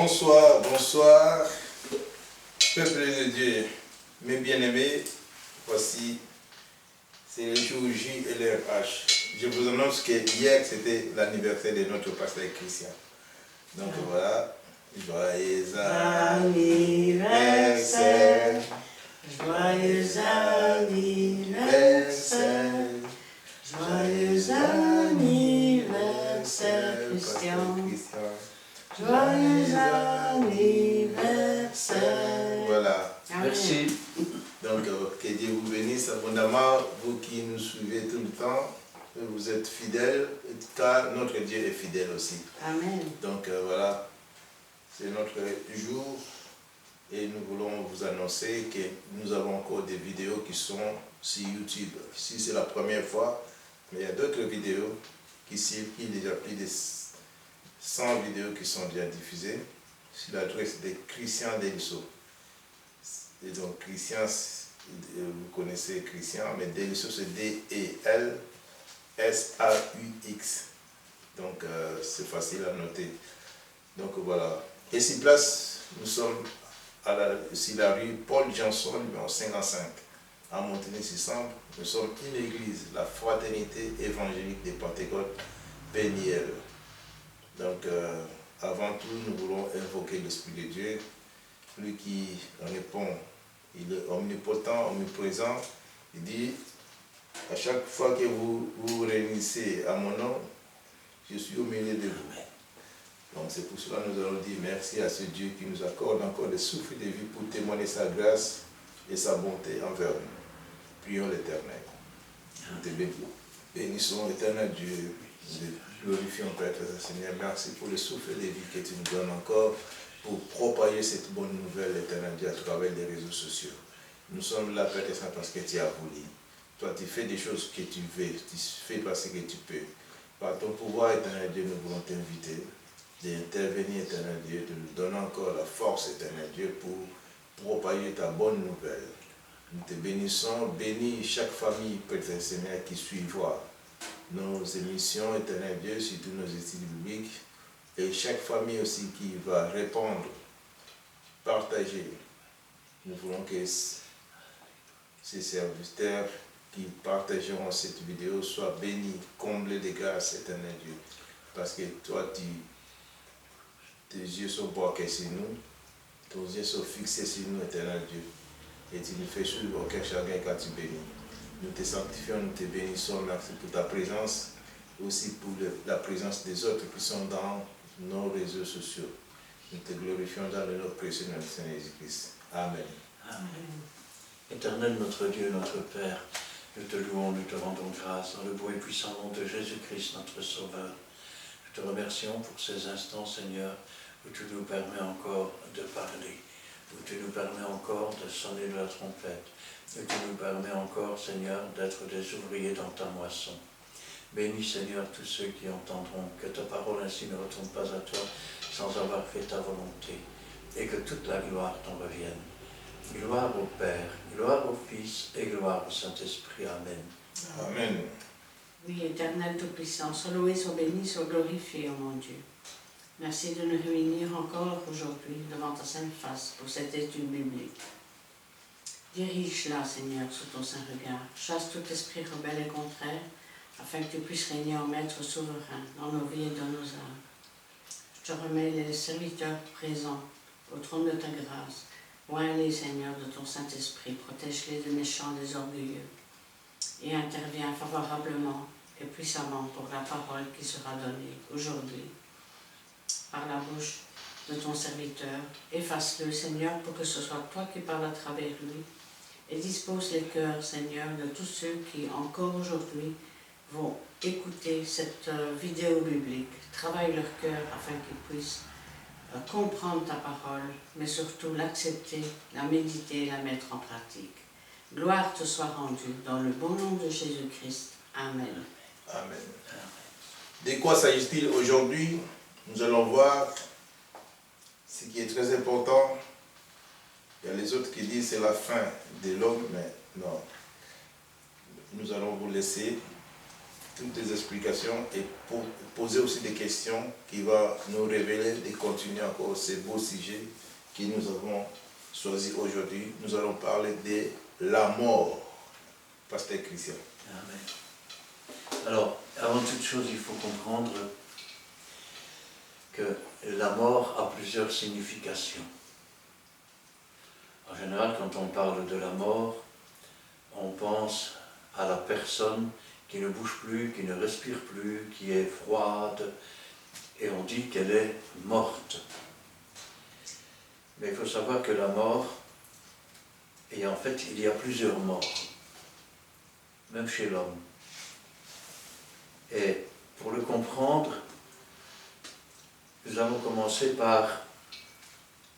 Bonsoir, bonsoir, peuple de Dieu, mes bien-aimés, voici, c'est le jour J et l'heure H. Je vous annonce que hier, c'était l'anniversaire de notre pasteur Christian. Donc voilà, joyeux anniversaire, joyeux anniversaire, joyeux anniversaire, Christian. Joyeux anniversaire. Voilà. Merci. Donc, que Dieu vous bénisse abondamment, vous qui nous suivez tout le temps. Vous êtes fidèles, car notre Dieu est fidèle aussi. Amen. Donc, voilà, c'est notre jour et nous voulons vous annoncer que nous avons encore des vidéos qui sont sur YouTube. Si c'est la première fois, mais il y a d'autres vidéos qui circulent déjà plus de 100 vidéos qui sont déjà diffusées sur l'adresse de Christian Delisso. Et donc Christian, vous connaissez Christian, mais Delisso c'est D-E-L-S-A-U-X. Donc c'est facile à noter. Donc voilà. Et sur place, nous sommes sur la rue Paul Janson, numéro 55, à Montigny-sur-Sambre. Nous sommes une église, la Fraternité évangélique des Pentecôtes, Béniel. Donc, avant tout, nous voulons invoquer l'Esprit de Dieu, lui qui répond. Il est omnipotent, omniprésent. Il dit, à chaque fois que vous vous réunissez à mon nom, je suis au milieu de vous. Donc, c'est pour cela que nous allons dire merci à ce Dieu qui nous accorde encore le souffle de vie pour témoigner sa grâce et sa bonté envers nous. Prions l'Éternel. Nous te bénissons, l'Éternel Dieu. Nous glorifions, Père Seigneur. Merci pour le souffle de vie que tu nous donnes encore pour propager cette bonne nouvelle, l'Éternel Dieu, à travers les réseaux sociaux. Nous sommes là, Père Saint, parce que tu as voulu. Toi, tu fais des choses que tu veux, tu fais parce que tu peux. Par ton pouvoir, Éternel Dieu, nous voulons t'inviter d'intervenir, Éternel Dieu, de nous donner encore la force, Éternel Dieu, pour propager ta bonne nouvelle. Nous te bénissons, bénis chaque famille, Père Seigneur, qui suivra nos émissions, Éternel Dieu, sur tous nos études bibliques, et chaque famille aussi qui va répondre, partager. Nous voulons que ces serviteurs qui partageront cette vidéo soient bénis, comblés de grâce, Éternel Dieu, parce que toi, tes yeux sont braqués sur nous, tes yeux sont fixés sur nous, Éternel Dieu, et tu nous fais suivre aucun chagrin quand tu bénis. Nous te sanctifions, nous te bénissons, merci pour ta présence, aussi pour la présence des autres qui sont dans nos réseaux sociaux. Nous te glorifions dans le nom précieux de notre Seigneur Jésus-Christ. Amen. Amen. Éternel notre Dieu, notre Père, nous te louons, nous te rendons grâce dans le beau et puissant nom de Jésus-Christ, notre Sauveur. Nous te remercions pour ces instants, Seigneur, où tu nous permets encore de parler, où tu nous permets encore de sonner de la trompette, et tu nous permets encore, Seigneur, d'être des ouvriers dans ta moisson. Bénis, Seigneur, tous ceux qui entendront, que ta parole ainsi ne retourne pas à toi sans avoir fait ta volonté, et que toute la gloire t'en revienne. Gloire au Père, gloire au Fils et gloire au Saint-Esprit. Amen. Amen. Oui, Éternel Tout-Puissant, sois loué, sois béni, sois glorifié, oh mon Dieu. Merci de nous réunir encore aujourd'hui devant ta sainte face pour cette étude biblique. Dirige-la, Seigneur, sous ton saint regard. Chasse tout esprit rebelle et contraire, afin que tu puisses régner en maître souverain dans nos vies et dans nos âmes. Je te remets les serviteurs présents au trône de ta grâce. Oins-les, Seigneur, de ton Saint-Esprit. Protège-les des méchants, des orgueilleux. Et interviens favorablement et puissamment pour la parole qui sera donnée aujourd'hui par la bouche de ton serviteur. Efface-le, Seigneur, pour que ce soit toi qui parles à travers lui. Et dispose les cœurs, Seigneur, de tous ceux qui, encore aujourd'hui, vont écouter cette vidéo biblique. Travaille leur cœur afin qu'ils puissent comprendre ta parole, mais surtout l'accepter, la méditer et la mettre en pratique. Gloire te soit rendue dans le bon nom de Jésus-Christ. Amen. Amen. De quoi s'agit-il aujourd'hui? Nous allons voir ce qui est très important. Il y a les autres qui disent c'est la fin de l'homme, mais non. Nous allons vous laisser toutes les explications et pour poser aussi des questions qui vont nous révéler et continuer encore ces beaux sujets que nous avons choisis aujourd'hui. Nous allons parler de la mort. Pasteur Christian. Amen. Alors, avant toute chose, il faut comprendre que la mort a plusieurs significations. En général, quand on parle de la mort, on pense à la personne qui ne bouge plus, qui ne respire plus, qui est froide, et on dit qu'elle est morte. Mais il faut savoir que la mort, et en fait, il y a plusieurs morts, même chez l'homme. Et pour le comprendre, nous allons commencer par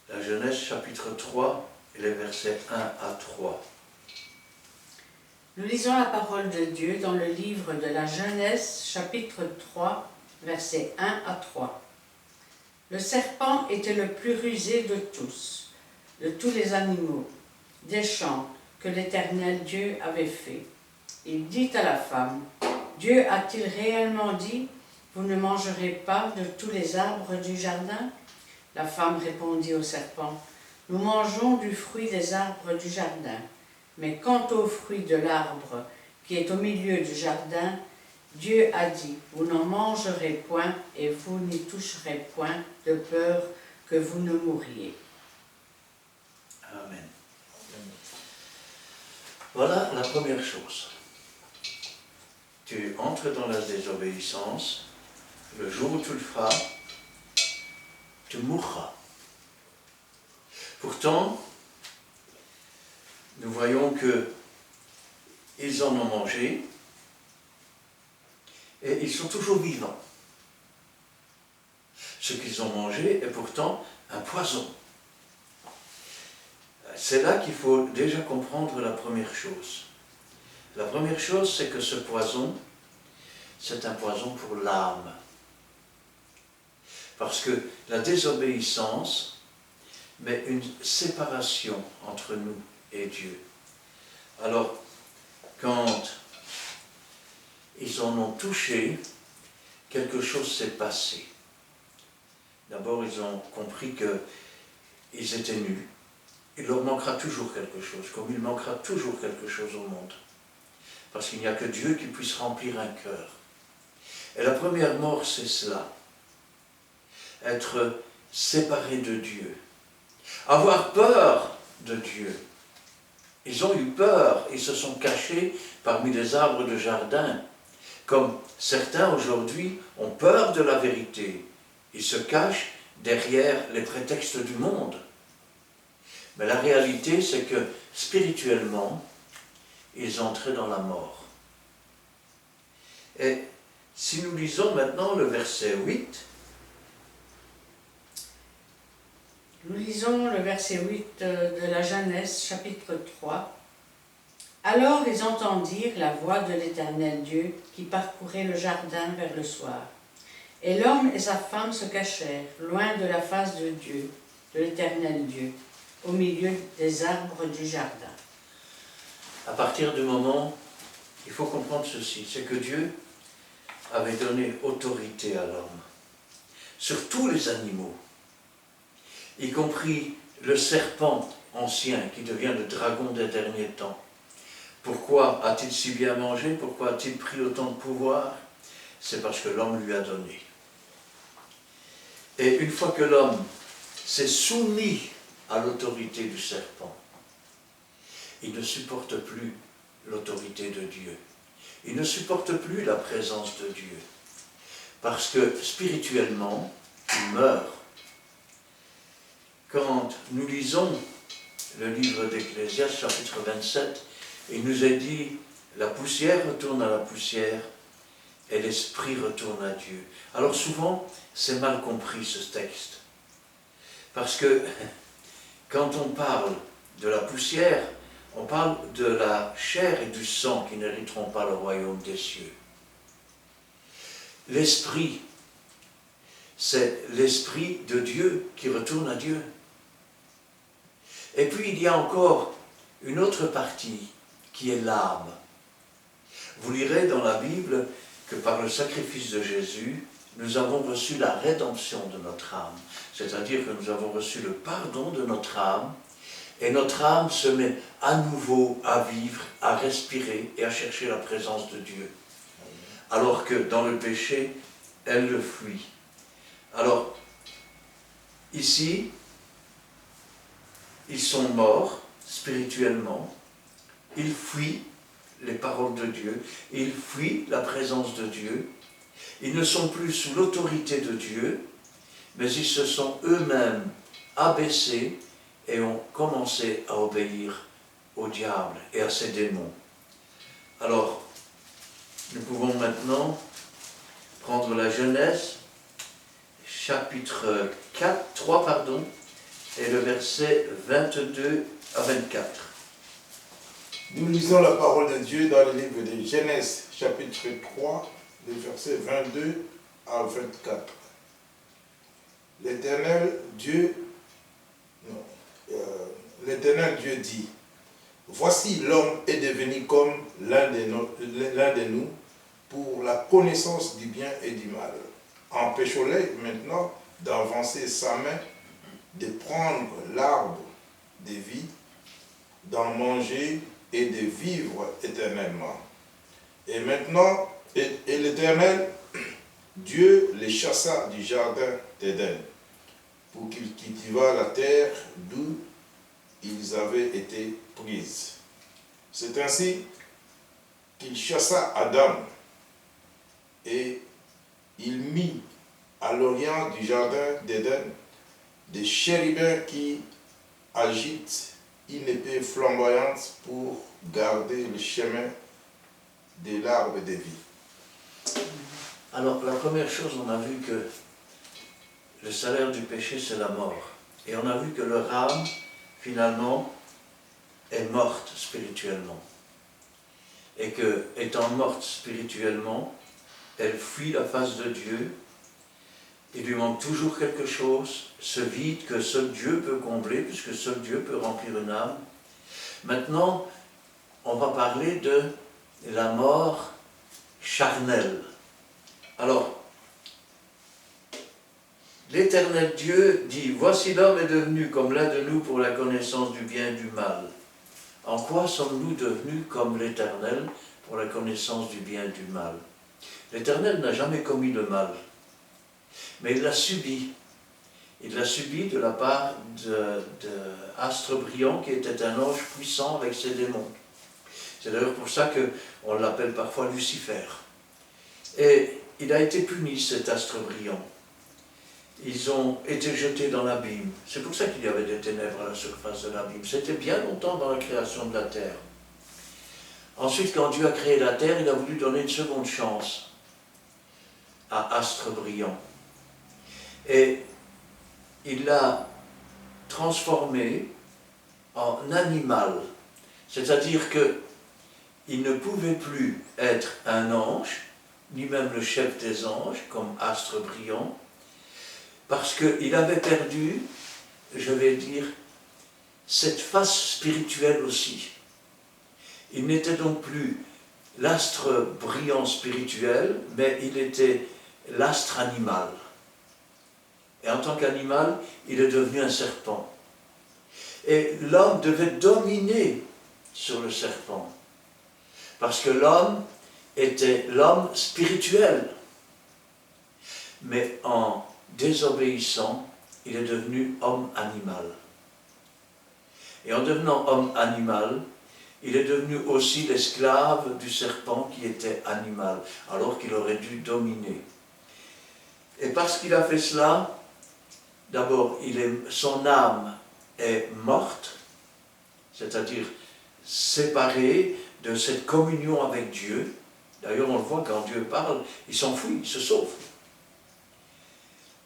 la Genèse chapitre 3 et les versets 1 à 3. Nous lisons la parole de Dieu dans le livre de la Genèse, chapitre 3, versets 1 à 3. Le serpent était le plus rusé de tous les animaux des champs que l'Éternel Dieu avait fait. Il dit à la femme, « Dieu a-t-il réellement dit, vous ne mangerez pas de tous les arbres du jardin ?» La femme répondit au serpent, « Nous mangeons du fruit des arbres du jardin. Mais quant au fruit de l'arbre qui est au milieu du jardin, Dieu a dit, vous n'en mangerez point et vous n'y toucherez point de peur que vous ne mouriez. » Amen. Voilà la première chose. Tu entres dans la désobéissance, le jour où tu le feras, tu mourras. Pourtant, nous voyons qu'ils en ont mangé et ils sont toujours vivants. Ce qu'ils ont mangé est pourtant un poison. C'est là qu'il faut déjà comprendre la première chose. La première chose, c'est que ce poison, c'est un poison pour l'âme. Parce que la désobéissance met une séparation entre nous et Dieu. Alors, quand ils en ont touché, quelque chose s'est passé. D'abord, ils ont compris qu'ils étaient nuls. Il leur manquera toujours quelque chose, comme il manquera toujours quelque chose au monde. Parce qu'il n'y a que Dieu qui puisse remplir un cœur. Et la première mort, c'est cela. Être séparé de Dieu. Avoir peur de Dieu. Ils ont eu peur, ils se sont cachés parmi les arbres de jardin. Comme certains aujourd'hui ont peur de la vérité. Ils se cachent derrière les prétextes du monde. Mais la réalité, c'est que spirituellement, ils entraient dans la mort. Et si nous lisons maintenant le verset 8, Nous lisons le verset 8 de la Genèse, chapitre 3. Alors ils entendirent la voix de l'Éternel Dieu qui parcourait le jardin vers le soir. Et l'homme et sa femme se cachèrent, loin de la face de Dieu, de l'Éternel Dieu, au milieu des arbres du jardin. à partir du moment, il faut comprendre ceci, c'est que Dieu avait donné autorité à l'homme sur tous les animaux, y compris le serpent ancien qui devient le dragon des derniers temps. Pourquoi a-t-il si bien mangé? Pourquoi a-t-il pris autant de pouvoir? C'est parce que l'homme lui a donné. Et une fois que l'homme s'est soumis à l'autorité du serpent, il ne supporte plus l'autorité de Dieu. Il ne supporte plus la présence de Dieu. Parce que spirituellement, il meurt. Quand nous lisons le livre d'Ecclésiaste, chapitre 27, il nous est dit, la poussière retourne à la poussière et l'esprit retourne à Dieu. Alors souvent, c'est mal compris ce texte. Parce que quand on parle de la poussière, on parle de la chair et du sang qui n'hériteront pas le royaume des cieux. L'esprit, c'est l'esprit de Dieu qui retourne à Dieu. Et puis il y a encore une autre partie qui est l'âme. Vous lirez dans la Bible que par le sacrifice de Jésus, nous avons reçu la rédemption de notre âme. C'est-à-dire que nous avons reçu le pardon de notre âme, et notre âme se met à nouveau à vivre, à respirer et à chercher la présence de Dieu. Alors que dans le péché, elle le fuit. Alors, ici, ils sont morts spirituellement, ils fuient les paroles de Dieu, ils fuient la présence de Dieu, ils ne sont plus sous l'autorité de Dieu, mais ils se sont eux-mêmes abaissés et ont commencé à obéir au diable et à ses démons. Alors, nous pouvons maintenant prendre la Genèse, chapitre 3, et le verset 22 à 24. Nous lisons la parole de Dieu dans le livre de Genèse, chapitre 3, les versets 22 à 24. L'Éternel Dieu dit, « Voici l'homme est devenu comme l'un de nous pour la connaissance du bien et du mal. Empêche-le maintenant d'avancer sa main, de prendre l'arbre de vie, d'en manger et de vivre éternellement. » Et maintenant, et l'Éternel, Dieu les chassa du jardin d'Éden, pour qu'ils cultivâent la terre d'où ils avaient été prises. C'est ainsi qu'il chassa Adam, et il mit à l'orient du jardin d'Éden des chérubins qui agitent une épée flamboyante pour garder le chemin de l'arbre de vie. Alors, la première chose, on a vu que le salaire du péché, c'est la mort. Et on a vu que leur âme, finalement, est morte spirituellement. Et que, étant morte spirituellement, elle fuit la face de Dieu. Il lui manque toujours quelque chose, ce vide que seul Dieu peut combler, puisque seul Dieu peut remplir une âme. Maintenant, on va parler de la mort charnelle. Alors, l'Éternel Dieu dit, « Voici l'homme est devenu comme l'un de nous pour la connaissance du bien et du mal. » En quoi sommes-nous devenus comme l'Éternel pour la connaissance du bien et du mal? L'Éternel n'a jamais commis le mal, mais il l'a subi. Il l'a subi de la part d'Astre Brillant, qui était un ange puissant avec ses démons. C'est d'ailleurs pour ça qu'on l'appelle parfois Lucifer. Et il a été puni, cet Astre Brillant. Ils ont été jetés dans l'abîme. C'est pour ça qu'il y avait des ténèbres à la surface de l'abîme. C'était bien longtemps dans la création de la terre. Ensuite, quand Dieu a créé la terre, il a voulu donner une seconde chance à Astre Brillant. Et il l'a transformé en animal. C'est-à-dire qu'il ne pouvait plus être un ange, ni même le chef des anges, comme Astre Brillant, parce qu'il avait perdu, je vais dire, cette face spirituelle aussi. Il n'était donc plus l'astre brillant spirituel, mais il était l'astre animal. Et en tant qu'animal, il est devenu un serpent. Et l'homme devait dominer sur le serpent, parce que l'homme était l'homme spirituel. Mais en désobéissant, il est devenu homme animal. Et en devenant homme animal, il est devenu aussi l'esclave du serpent qui était animal, alors qu'il aurait dû dominer. Et parce qu'il a fait cela, d'abord, son âme est morte, c'est-à-dire séparée de cette communion avec Dieu. D'ailleurs, on le voit quand Dieu parle, il s'enfuit, il se sauve.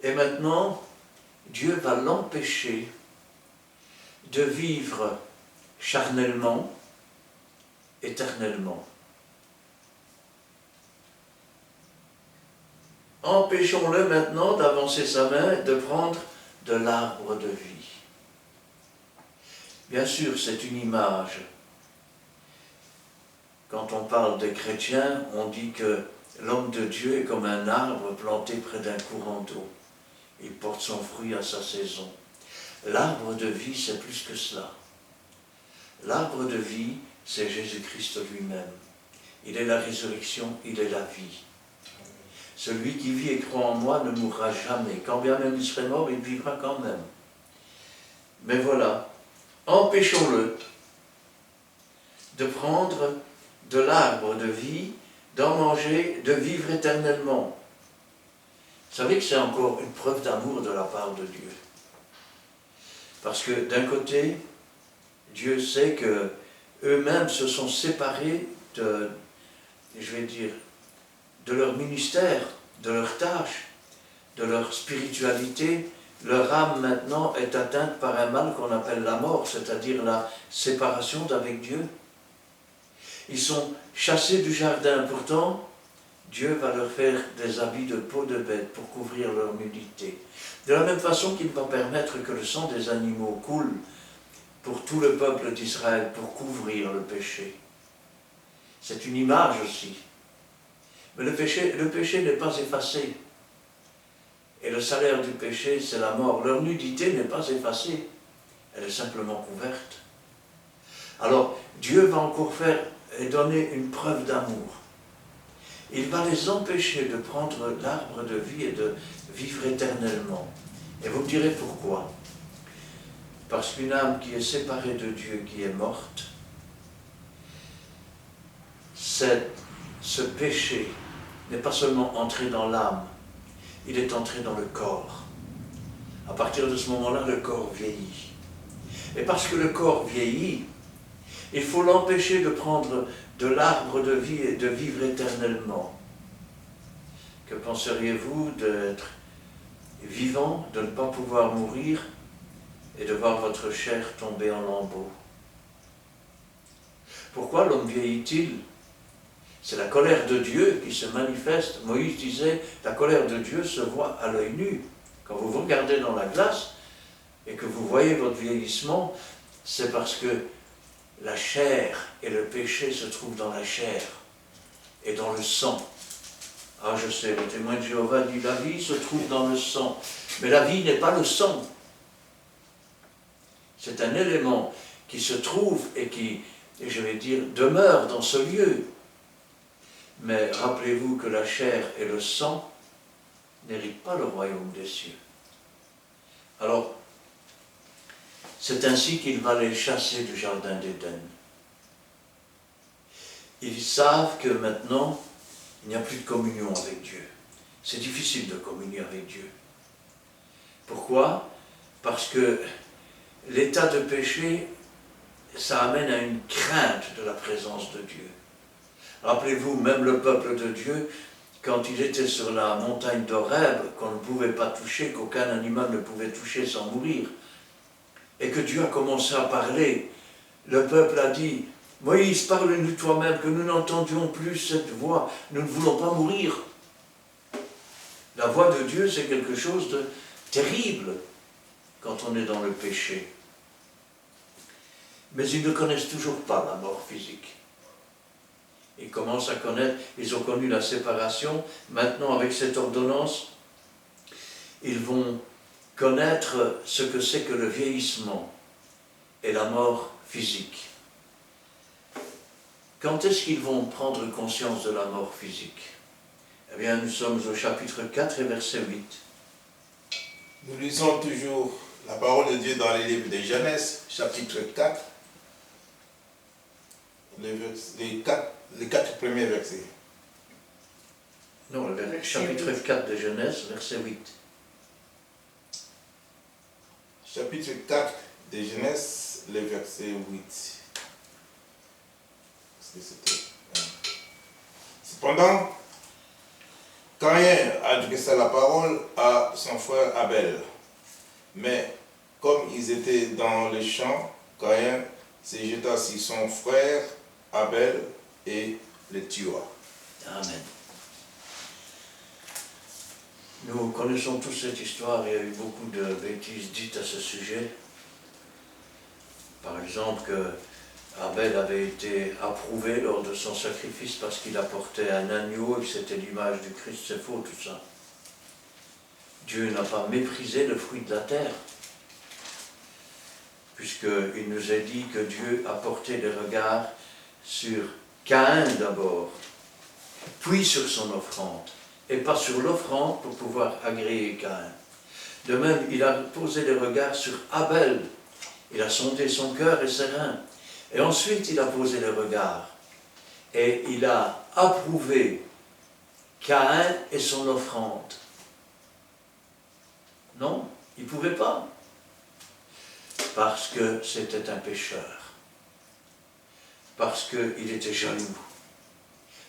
Et maintenant, Dieu va l'empêcher de vivre charnellement, éternellement. Empêchons-le maintenant d'avancer sa main, de prendre de l'arbre de vie. Bien sûr, c'est une image. Quand on parle des chrétiens, on dit que l'homme de Dieu est comme un arbre planté près d'un courant d'eau. Il porte son fruit à sa saison. L'arbre de vie, c'est plus que cela. L'arbre de vie, c'est Jésus-Christ lui-même. Il est la résurrection, il est la vie. Celui qui vit et croit en moi ne mourra jamais. Quand bien même il serait mort, il vivra quand même. Mais voilà, empêchons-le de prendre de l'arbre de vie, d'en manger, de vivre éternellement. Vous savez que c'est encore une preuve d'amour de la part de Dieu. Parce que d'un côté, Dieu sait que eux-mêmes se sont séparés de, je vais dire, de leur ministère, de leur tâche, de leur spiritualité. Leur âme maintenant est atteinte par un mal qu'on appelle la mort, c'est-à-dire la séparation d'avec Dieu. Ils sont chassés du jardin, pourtant Dieu va leur faire des habits de peau de bête pour couvrir leur nudité. De la même façon qu'il va permettre que le sang des animaux coule pour tout le peuple d'Israël pour couvrir le péché. C'est une image aussi. Mais le péché n'est pas effacé. Et le salaire du péché, c'est la mort. Leur nudité n'est pas effacée. Elle est simplement couverte. Alors, Dieu va encore faire et donner une preuve d'amour. Il va les empêcher de prendre l'arbre de vie et de vivre éternellement. Et vous me direz pourquoi? Parce qu'une âme qui est séparée de Dieu, qui est morte, ce péché n'est pas seulement entré dans l'âme, il est entré dans le corps. À partir de ce moment-là, le corps vieillit. Et parce que le corps vieillit, il faut l'empêcher de prendre de l'arbre de vie et de vivre éternellement. Que penseriez-vous d'être vivant, de ne pas pouvoir mourir et de voir votre chair tomber en lambeaux? Pourquoi l'homme vieillit-il? C'est la colère de Dieu qui se manifeste. Moïse disait, la colère de Dieu se voit à l'œil nu. Quand vous vous regardez dans la glace et que vous voyez votre vieillissement, c'est parce que la chair et le péché se trouvent dans la chair et dans le sang. Ah, je sais, le témoin de Jéhovah dit, la vie se trouve dans le sang. Mais la vie n'est pas le sang. C'est un élément qui se trouve et qui, je vais dire, demeure dans ce lieu. Mais rappelez-vous que la chair et le sang n'héritent pas le royaume des cieux. Alors, c'est ainsi qu'il va les chasser du jardin d'Éden. Ils savent que maintenant, il n'y a plus de communion avec Dieu. C'est difficile de communier avec Dieu. Pourquoi? Parce que l'état de péché, ça amène à une crainte de la présence de Dieu. Rappelez-vous, même le peuple de Dieu, quand il était sur la montagne d'Horeb, qu'on ne pouvait pas toucher, qu'aucun animal ne pouvait toucher sans mourir, et que Dieu a commencé à parler, le peuple a dit, « Moïse, parle-nous toi-même, que nous n'entendions plus cette voix, nous ne voulons pas mourir. » La voix de Dieu, c'est quelque chose de terrible quand on est dans le péché. Mais ils ne connaissent toujours pas la mort physique. Ils commencent à connaître, ils ont connu la séparation. Maintenant, avec cette ordonnance, ils vont connaître ce que c'est que le vieillissement et la mort physique. Quand est-ce qu'ils vont prendre conscience de la mort physique? Eh bien, nous sommes au chapitre 4 et verset 8. Nous lisons toujours la parole de Dieu dans les livres de Genèse, chapitre 4, les quatre premiers versets. Non, le chapitre 4 de Genèse, verset 8. Chapitre 4 de Genèse, le verset 8. Cependant, Caïn adressa la parole à son frère Abel. Mais comme ils étaient dans les champs, Caïn se jeta sur son frère Abel et le tua. Amen. Nous connaissons tous cette histoire, il y a eu beaucoup de bêtises dites à ce sujet. Par exemple que Abel avait été approuvé lors de son sacrifice parce qu'il apportait un agneau et que c'était l'image du Christ, c'est faux tout ça. Dieu n'a pas méprisé le fruit de la terre, puisqu'il nous a dit que Dieu a porté les regards sur Caïn d'abord, puis sur son offrande, et pas sur l'offrande pour pouvoir agréer Caïn. De même, il a posé les regards sur Abel, il a sondé son cœur et ses reins, et ensuite il a posé les regards, et il a approuvé Caïn et son offrande. Non, il ne pouvait pas, parce que c'était un pécheur, parce qu'il était jaloux,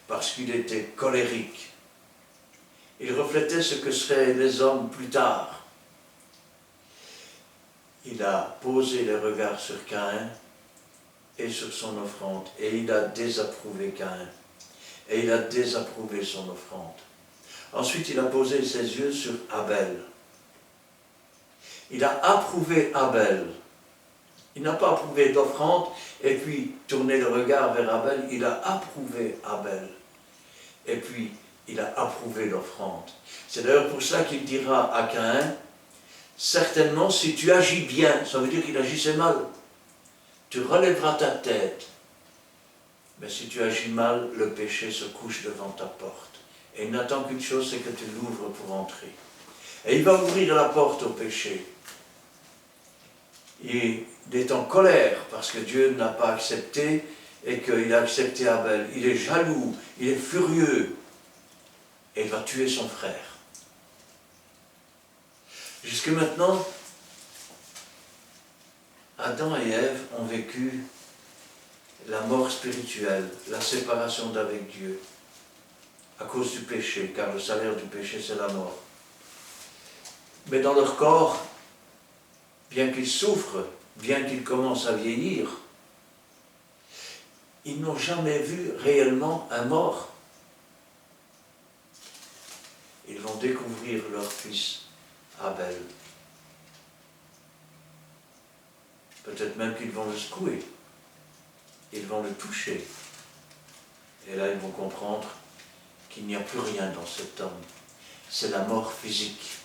parce qu'il était colérique. Il reflétait ce que seraient les hommes plus tard. Il a posé les regards sur Caïn et sur son offrande, et il a désapprouvé Caïn, et il a désapprouvé son offrande. Ensuite, il a posé ses yeux sur Abel. Il a approuvé Abel. Il n'a pas approuvé l'offrande et puis tourné le regard vers Abel. Il a approuvé Abel. Et puis, il a approuvé l'offrande. C'est d'ailleurs pour cela qu'il dira à Caïn, certainement, si tu agis bien, ça veut dire qu'il agissait mal, tu relèveras ta tête. Mais si tu agis mal, le péché se couche devant ta porte. Et il n'attend qu'une chose, c'est que tu l'ouvres pour entrer. Et il va ouvrir la porte au péché. Il est en colère parce que Dieu n'a pas accepté et qu'il a accepté Abel. Il est jaloux, il est furieux et il va tuer son frère. Jusque maintenant, Adam et Ève ont vécu la mort spirituelle, la séparation d'avec Dieu, à cause du péché, car le salaire du péché c'est la mort. Mais dans leur corps, bien qu'ils souffrent, bien qu'ils commencent à vieillir, ils n'ont jamais vu réellement un mort. Ils vont découvrir leur fils Abel. Peut-être même qu'ils vont le secouer. Ils vont le toucher. Et là, ils vont comprendre qu'il n'y a plus rien dans cet homme. C'est la mort physique.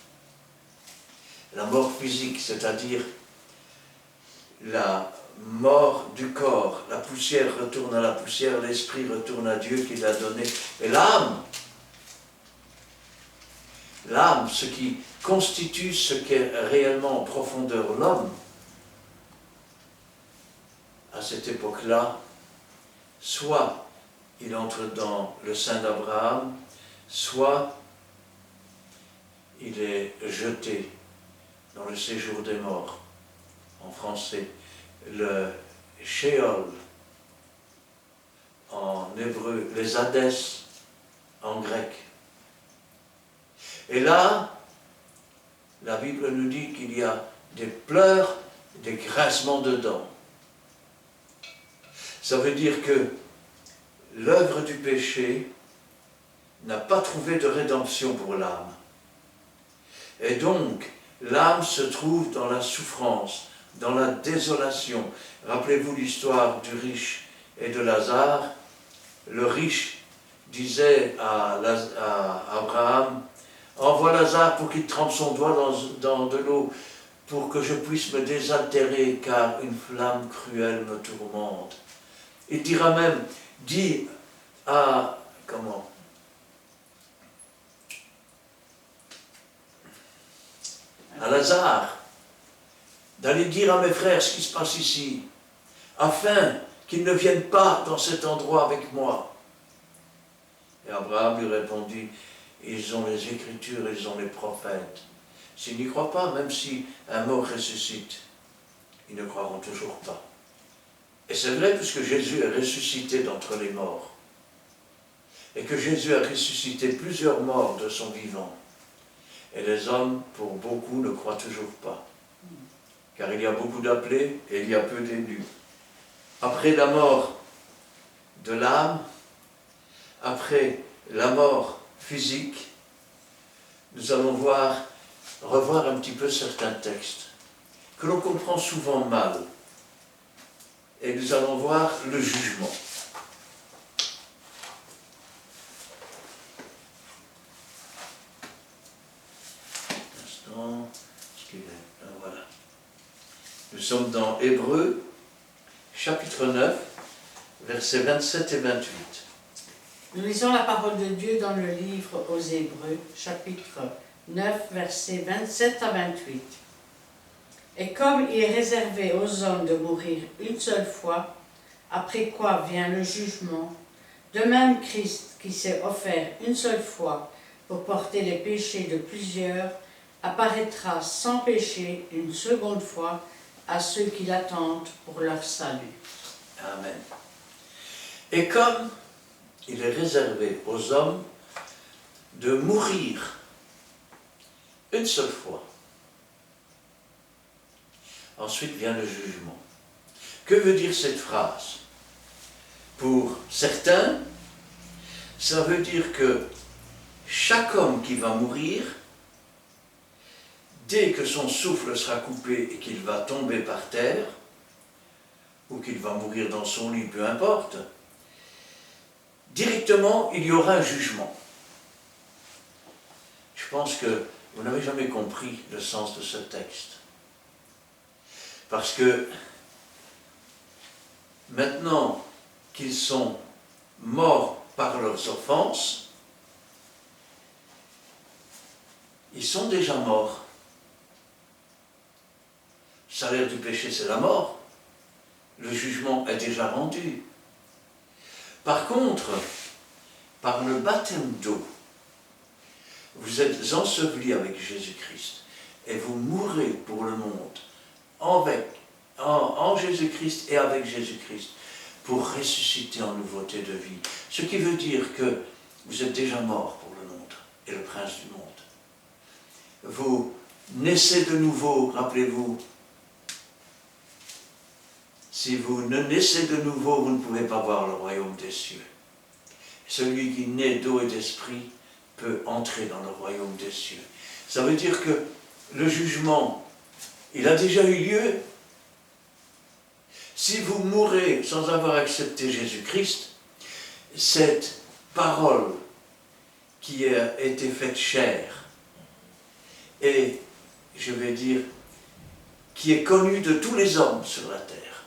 La mort physique, c'est-à-dire la mort du corps. La poussière retourne à la poussière, l'esprit retourne à Dieu qui l'a donné. Et l'âme, ce qui constitue ce qu'est réellement en profondeur l'homme, à cette époque-là, soit il entre dans le sein d'Abraham, soit il est jeté dans le séjour des morts, en français, le Sheol, en hébreu, les Hadès, en grec. Et là, la Bible nous dit qu'il y a des pleurs, des grincements de dents. Ça veut dire que l'œuvre du péché n'a pas trouvé de rédemption pour l'âme. Et donc, l'âme se trouve dans la souffrance, dans la désolation. Rappelez-vous l'histoire du riche et de Lazare. Le riche disait à Abraham, « Envoie Lazare pour qu'il trempe son doigt dans de l'eau, pour que je puisse me désaltérer, car une flamme cruelle me tourmente. » Il dira même, dit à, à Lazare, d'aller dire à mes frères ce qui se passe ici, afin qu'ils ne viennent pas dans cet endroit avec moi. Et Abraham lui répondit, ils ont les Écritures, ils ont les prophètes. S'ils n'y croient pas, même si un mort ressuscite, ils ne croiront toujours pas. Et c'est vrai puisque Jésus est ressuscité d'entre les morts. Et que Jésus a ressuscité plusieurs morts de son vivant. Et les hommes, pour beaucoup, ne croient toujours pas. Car il y a beaucoup d'appelés et il y a peu d'élus. Après la mort de l'âme, après la mort physique, nous allons revoir un petit peu certains textes que l'on comprend souvent mal. et nous allons voir le jugement. Un instant, voilà. Nous sommes dans Hébreux, chapitre 9, versets 27 et 28. Nous lisons la parole de Dieu dans le livre aux Hébreux, chapitre 9, versets 27 à 28. Et comme il est réservé aux hommes de mourir une seule fois, après quoi vient le jugement, de même Christ, qui s'est offert une seule fois pour porter les péchés de plusieurs, apparaîtra sans péché une seconde fois à ceux qui l'attendent pour leur salut. Amen. Et comme il est réservé aux hommes de mourir une seule fois, ensuite vient le jugement. Que veut dire cette phrase? Pour certains, ça veut dire que chaque homme qui va mourir, dès que son souffle sera coupé et qu'il va tomber par terre, ou qu'il va mourir dans son lit, peu importe, directement, il y aura un jugement. Je pense que vous n'avez jamais compris le sens de ce texte. Parce que maintenant qu'ils sont morts par leurs offenses, ils sont déjà morts. Le salaire du péché, c'est la mort. Le jugement est déjà rendu. Par contre, par le baptême d'eau, vous êtes ensevelis avec Jésus-Christ et vous mourrez pour le monde en Jésus-Christ et avec Jésus-Christ pour ressusciter en nouveauté de vie. Ce qui veut dire que vous êtes déjà mort pour le monde et le prince du monde. Vous naissez de nouveau, rappelez-vous. Si vous ne naissez de nouveau, vous ne pouvez pas voir le royaume des cieux. Celui qui naît d'eau et d'esprit peut entrer dans le royaume des cieux. Ça veut dire que le jugement, il a déjà eu lieu. Si vous mourrez sans avoir accepté Jésus-Christ, cette parole qui a été faite chair, et je vais dire, qui est connue de tous les hommes sur la terre,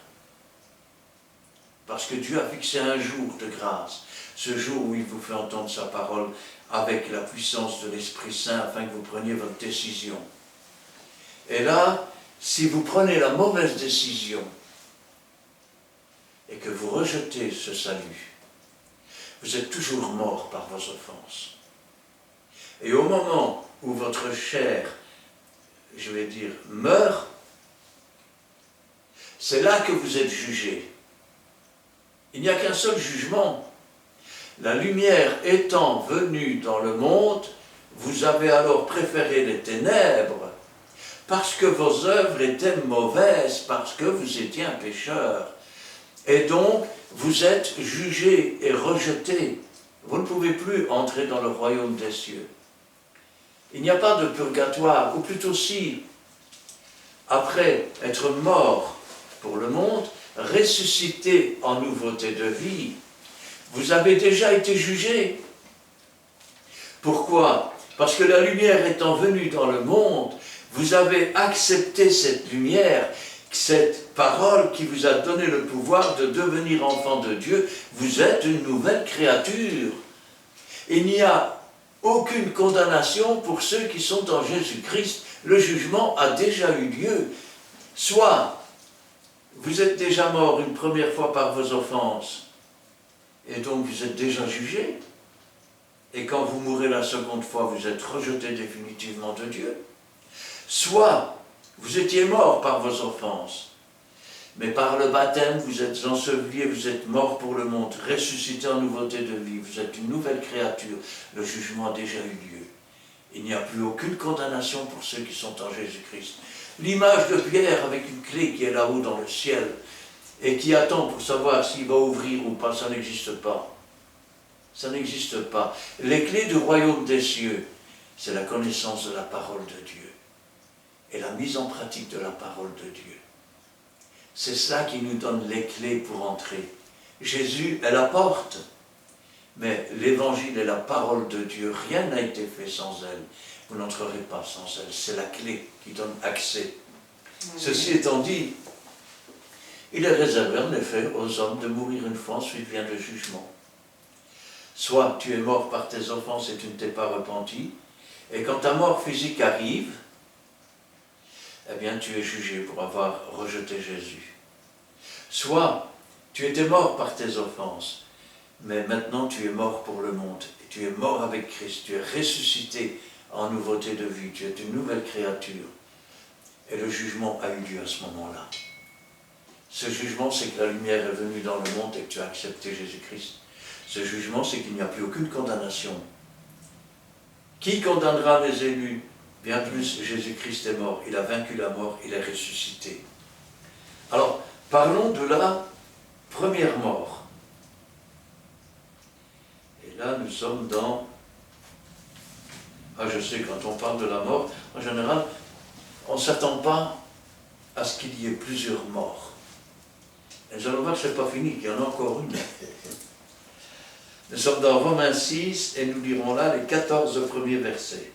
parce que Dieu a fixé un jour de grâce, ce jour où il vous fait entendre sa parole avec la puissance de l'Esprit Saint afin que vous preniez votre décision. Et là, si vous prenez la mauvaise décision et que vous rejetez ce salut, vous êtes toujours mort par vos offenses. Et au moment où votre chair, je vais dire, meurt, c'est là que vous êtes jugé. Il n'y a qu'un seul jugement. La lumière étant venue dans le monde, vous avez alors préféré les ténèbres, parce que vos œuvres étaient mauvaises, parce que vous étiez un pécheur. Et donc, vous êtes jugé et rejeté. Vous ne pouvez plus entrer dans le royaume des cieux. Il n'y a pas de purgatoire, ou plutôt si, après être mort pour le monde, ressuscité en nouveauté de vie, vous avez déjà été jugé. Pourquoi? Parce que la lumière étant venue dans le monde, vous avez accepté cette lumière, cette parole qui vous a donné le pouvoir de devenir enfant de Dieu. Vous êtes une nouvelle créature. Il n'y a aucune condamnation pour ceux qui sont en Jésus-Christ. Le jugement a déjà eu lieu. Soit vous êtes déjà mort une première fois par vos offenses, et donc vous êtes déjà jugé, et quand vous mourrez la seconde fois, vous êtes rejeté définitivement de Dieu. Soit vous étiez mort par vos offenses, mais par le baptême, vous êtes enseveli, vous êtes mort pour le monde, ressuscité en nouveauté de vie, vous êtes une nouvelle créature, le jugement a déjà eu lieu. Il n'y a plus aucune condamnation pour ceux qui sont en Jésus-Christ. L'image de Pierre avec une clé qui est là-haut dans le ciel et qui attend pour savoir s'il va ouvrir ou pas, ça n'existe pas. Ça n'existe pas. Les clés du royaume des cieux, c'est la connaissance de la parole de Dieu et la mise en pratique de la parole de Dieu. C'est cela qui nous donne les clés pour entrer. Jésus est la porte, mais l'évangile est la parole de Dieu. Rien n'a été fait sans elle. Vous n'entrerez pas sans elle. C'est la clé qui donne accès. Ceci étant dit, il est réservé en effet aux hommes de mourir une fois, ensuite vient le jugement. Soit tu es mort par tes offenses et tu ne t'es pas repenti, et quand ta mort physique arrive, eh bien tu es jugé pour avoir rejeté Jésus. Soit tu étais mort par tes offenses, mais maintenant tu es mort pour le monde, et tu es mort avec Christ, tu es ressuscité en nouveauté de vie, tu es une nouvelle créature. Et le jugement a eu lieu à ce moment-là. Ce jugement, c'est que la lumière est venue dans le monde et que tu as accepté Jésus-Christ. Ce jugement, c'est qu'il n'y a plus aucune condamnation. Qui condamnera les élus? Bien plus, Jésus-Christ est mort. Il a vaincu la mort, il est ressuscité. Alors, parlons de la première mort. Et là, nous sommes dans... Ah, je sais, quand on parle de la mort, en général, on ne s'attend pas à ce qu'il y ait plusieurs morts. Et nous allons voir que ce n'est pas fini, qu'il y en a encore une. Nous sommes dans Romains 6 et nous lirons là les 14 premiers versets.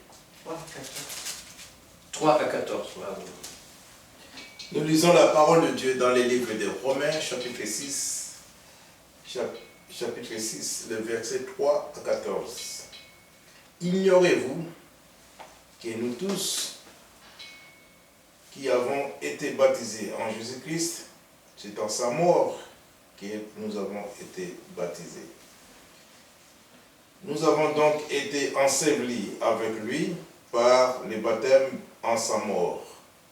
3 à 14, bravo. Nous lisons la parole de Dieu dans les livres de Romains, chapitre 6, le verset 3 à 14. Ignorez-vous que nous tous qui avons été baptisés en Jésus-Christ, c'est en sa mort que nous avons été baptisés. Nous avons donc été ensevelis avec lui par le baptême en sa mort,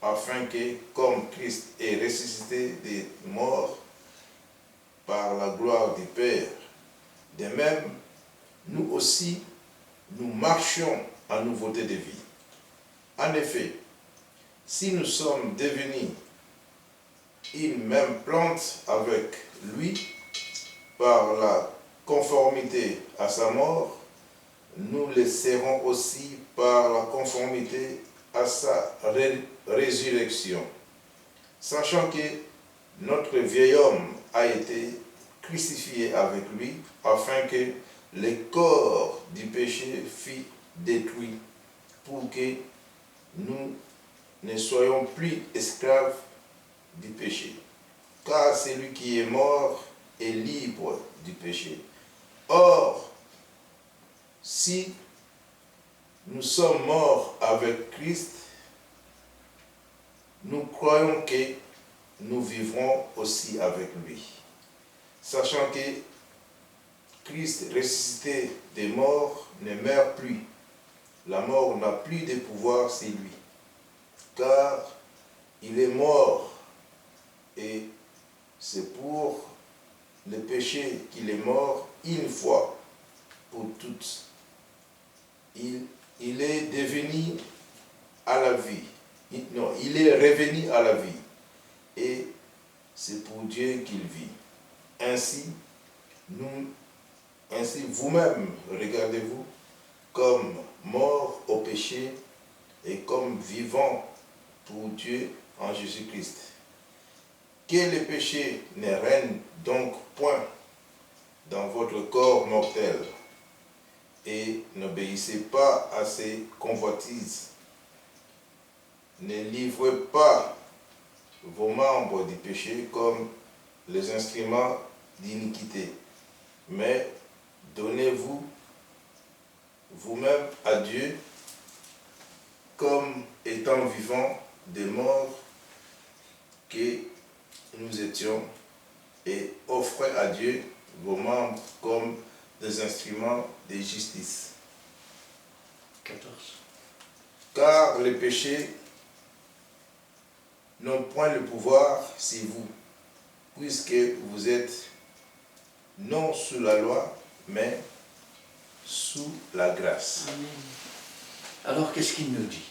afin que, comme Christ est ressuscité des morts par la gloire du Père, de même, nous aussi, nous marchions en nouveauté de vie. En effet, si nous sommes devenus une même plante avec lui par la conformité à sa mort, nous le serons aussi par la conformité à sa résurrection, sachant que notre vieil homme a été crucifié avec lui, afin que le corps du péché fût détruit, pour que nous ne soyons plus esclaves du péché. Car celui qui est mort est libre du péché. Or, si nous sommes morts avec Christ, nous croyons que nous vivrons aussi avec lui. Sachant que Christ ressuscité des morts ne meurt plus. La mort n'a plus de pouvoir sur lui. Car il est mort et c'est pour le péché qu'il est mort une fois pour toutes. Il est devenu à la vie. Non, il est revenu à la vie. Et c'est pour Dieu qu'il vit. Ainsi, vous-même, regardez-vous comme morts au péché et comme vivants pour Dieu en Jésus-Christ. Que le péché ne règne donc point dans votre corps mortel, et n'obéissez pas à ses convoitises. Ne livrez pas vos membres du péché comme les instruments d'iniquité, mais donnez-vous vous-même à Dieu comme étant vivants des morts que nous étions, et offrez à Dieu vos membres comme des instruments de justice. 14. Car les péchés n'ont point le pouvoir sur vous, puisque vous êtes non sous la loi, mais sous la grâce. Amen. Alors, qu'est-ce qu'il nous dit?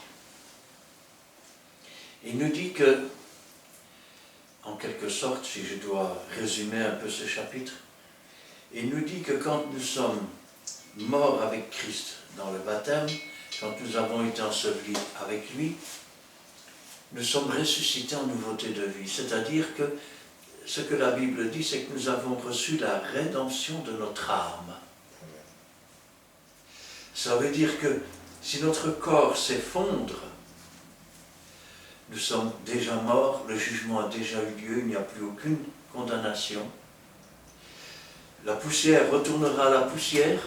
Il nous dit que, en quelque sorte, si je dois résumer un peu ce chapitre, il nous dit que quand nous sommes morts avec Christ dans le baptême, quand nous avons été ensevelis avec lui, nous sommes ressuscités en nouveauté de vie. C'est-à-dire que ce que la Bible dit, c'est que nous avons reçu la rédemption de notre âme. Ça veut dire que si notre corps s'effondre, nous sommes déjà morts, le jugement a déjà eu lieu, il n'y a plus aucune condamnation. La poussière retournera à la poussière,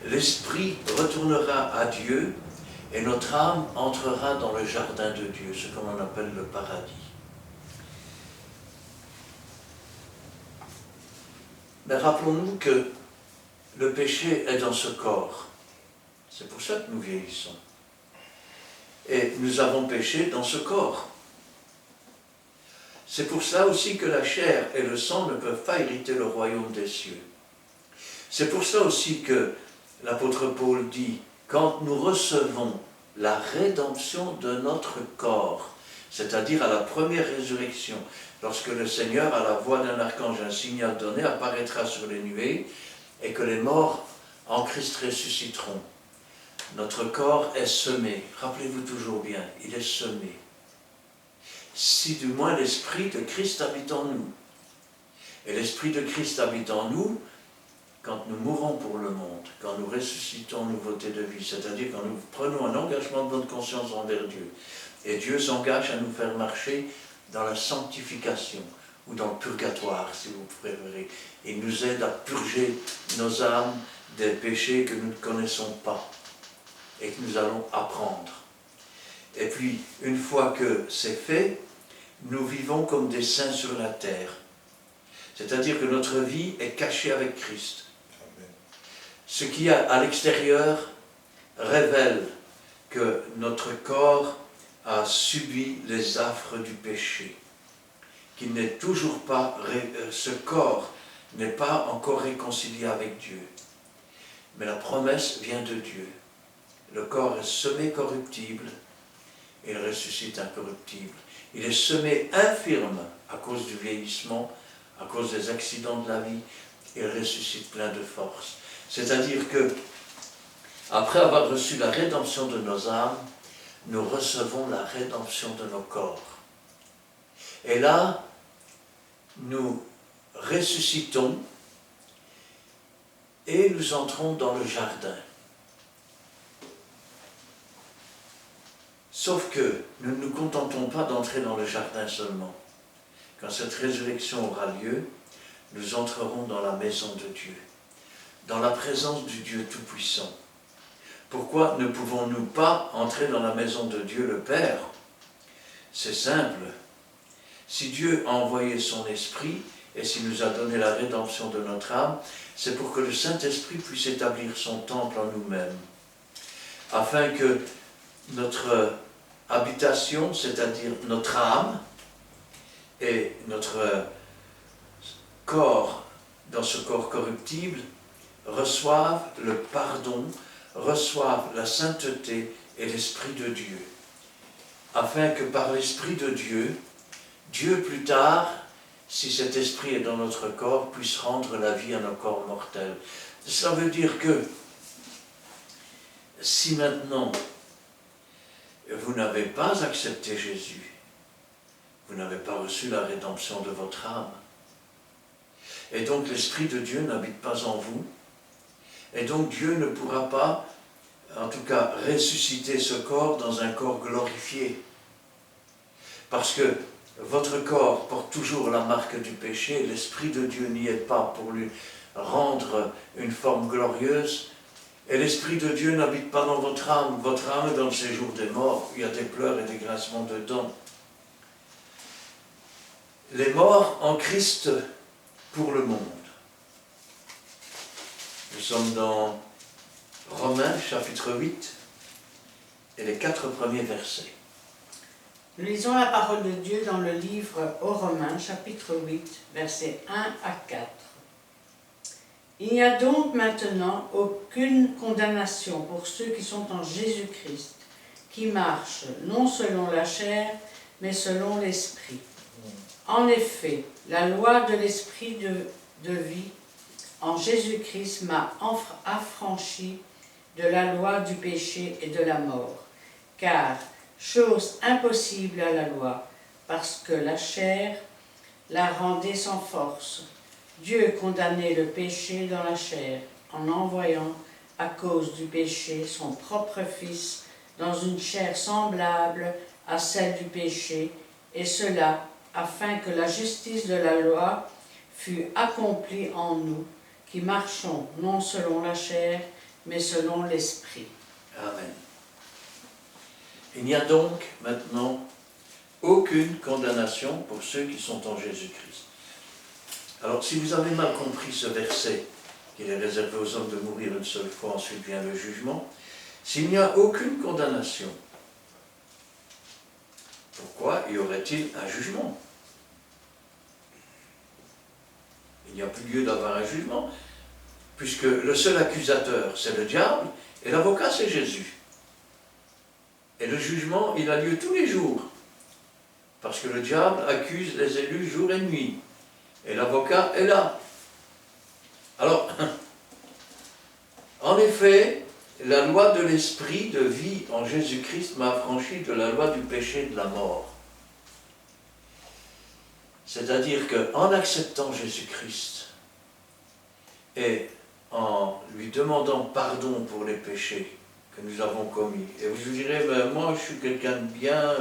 l'esprit retournera à Dieu et notre âme entrera dans le jardin de Dieu, ce que l'on appelle le paradis. Mais rappelons-nous que le péché est dans ce corps. C'est pour ça que nous vieillissons. Et nous avons péché dans ce corps. C'est pour ça aussi que la chair et le sang ne peuvent pas hériter le royaume des cieux. C'est pour ça aussi que l'apôtre Paul dit, quand nous recevons la rédemption de notre corps, c'est-à-dire à la première résurrection, lorsque le Seigneur, à la voix d'un archange, un signal donné, apparaîtra sur les nuées, et que les morts en Christ ressusciteront. Notre corps est semé, rappelez-vous toujours bien, il est semé. Si du moins l'Esprit de Christ habite en nous. Et l'Esprit de Christ habite en nous quand nous mourons pour le monde, quand nous ressuscitons en nouveauté de vie, c'est-à-dire quand nous prenons un engagement de bonne conscience envers Dieu. Et Dieu s'engage à nous faire marcher dans la sanctification, ou dans le purgatoire, si vous préférez. Il nous aide à purger nos âmes des péchés que nous ne connaissons pas et que nous allons apprendre. Et puis, une fois que c'est fait, nous vivons comme des saints sur la terre. C'est-à-dire que notre vie est cachée avec Christ. Amen. Ce qui est à l'extérieur révèle que notre corps a subi les affres du péché, qu'il n'est toujours pas, ce corps n'est pas encore réconcilié avec Dieu. Mais la promesse vient de Dieu. Le corps est semé corruptible, et il ressuscite incorruptible. Il est semé infirme à cause du vieillissement, à cause des accidents de la vie, il ressuscite plein de force. C'est-à-dire que, après avoir reçu la rédemption de nos âmes, nous recevons la rédemption de nos corps. Et là, nous ressuscitons et nous entrons dans le jardin. Sauf que nous ne nous contentons pas d'entrer dans le jardin seulement. Quand cette résurrection aura lieu, nous entrerons dans la maison de Dieu, dans la présence du Dieu Tout-Puissant. Pourquoi ne pouvons-nous pas entrer dans la maison de Dieu le Père? C'est simple. Si Dieu a envoyé son Esprit, et s'il nous a donné la rédemption de notre âme, c'est pour que le Saint-Esprit puisse établir son temple en nous-mêmes, afin que notre habitation, c'est-à-dire notre âme, et notre corps, dans ce corps corruptible, reçoivent le pardon, reçoivent la sainteté et l'Esprit de Dieu, afin que par l'Esprit de Dieu, Dieu plus tard, si cet Esprit est dans notre corps, puisse rendre la vie à nos corps mortels. Cela veut dire que si maintenant vous n'avez pas accepté Jésus, vous n'avez pas reçu la rédemption de votre âme, et donc l'Esprit de Dieu n'habite pas en vous, et donc Dieu ne pourra pas, en tout cas, ressusciter ce corps dans un corps glorifié, parce que votre corps porte toujours la marque du péché, l'Esprit de Dieu n'y est pas pour lui rendre une forme glorieuse, et l'Esprit de Dieu n'habite pas dans votre âme est dans le séjour des morts, il y a des pleurs et des grincements de dents. Les morts en Christ pour le monde. Nous sommes dans Romains chapitre 8 et les 4 premiers versets. Nous lisons la parole de Dieu dans le livre aux Romains, chapitre 8, versets 1 à 4. Il n'y a donc maintenant aucune condamnation pour ceux qui sont en Jésus-Christ, qui marchent non selon la chair, mais selon l'Esprit. En effet, la loi de l'Esprit de vie en Jésus-Christ m'a affranchi de la loi du péché et de la mort. Car chose impossible à la loi, parce que la chair la rendait sans force. Dieu condamnait le péché dans la chair, en envoyant, à cause du péché, son propre Fils dans une chair semblable à celle du péché, et cela afin que la justice de la loi fût accomplie en nous, qui marchons non selon la chair, mais selon l'Esprit. Amen. Il n'y a donc maintenant aucune condamnation pour ceux qui sont en Jésus-Christ. Alors, si vous avez mal compris ce verset, qu'il est réservé aux hommes de mourir une seule fois, ensuite vient le jugement, s'il n'y a aucune condamnation, pourquoi y aurait-il un jugement? Il n'y a plus lieu d'avoir un jugement, puisque le seul accusateur, c'est le diable, et l'avocat, c'est Jésus. Et le jugement, il a lieu tous les jours, parce que le diable accuse les élus jour et nuit, et l'avocat est là. Alors, en effet, la loi de l'esprit de vie en Jésus-Christ m'a affranchi de la loi du péché et de la mort. C'est-à-dire qu'en acceptant Jésus-Christ et en lui demandant pardon pour les péchés que nous avons commis, et vous direz, ben, moi je suis quelqu'un de bien,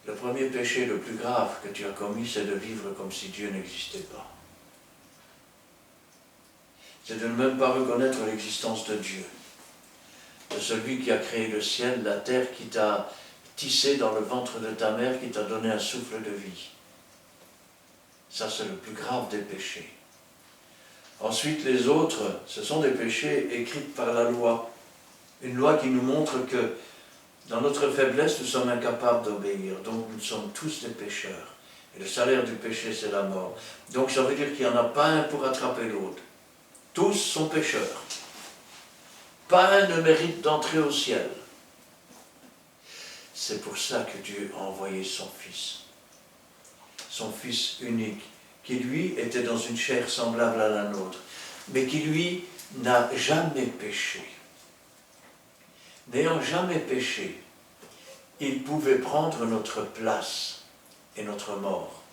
le premier péché le plus grave que tu as commis, c'est de vivre comme si Dieu n'existait pas. C'est de ne même pas reconnaître l'existence de Dieu, de celui qui a créé le ciel, la terre, qui t'a tissé dans le ventre de ta mère, qui t'a donné un souffle de vie. Ça, c'est le plus grave des péchés. Ensuite, les autres, ce sont des péchés écrits par la loi. Une loi qui nous montre que dans notre faiblesse, nous sommes incapables d'obéir. Donc, nous sommes tous des pécheurs. Et le salaire du péché, c'est la mort. Donc, ça veut dire qu'il n'y en a pas un pour attraper l'autre. Tous sont pécheurs. Pas un ne mérite d'entrer au ciel. C'est pour ça que Dieu a envoyé son Fils unique, qui lui était dans une chair semblable à la nôtre, mais qui lui n'a jamais péché. N'ayant jamais péché, il pouvait prendre notre place et notre mort.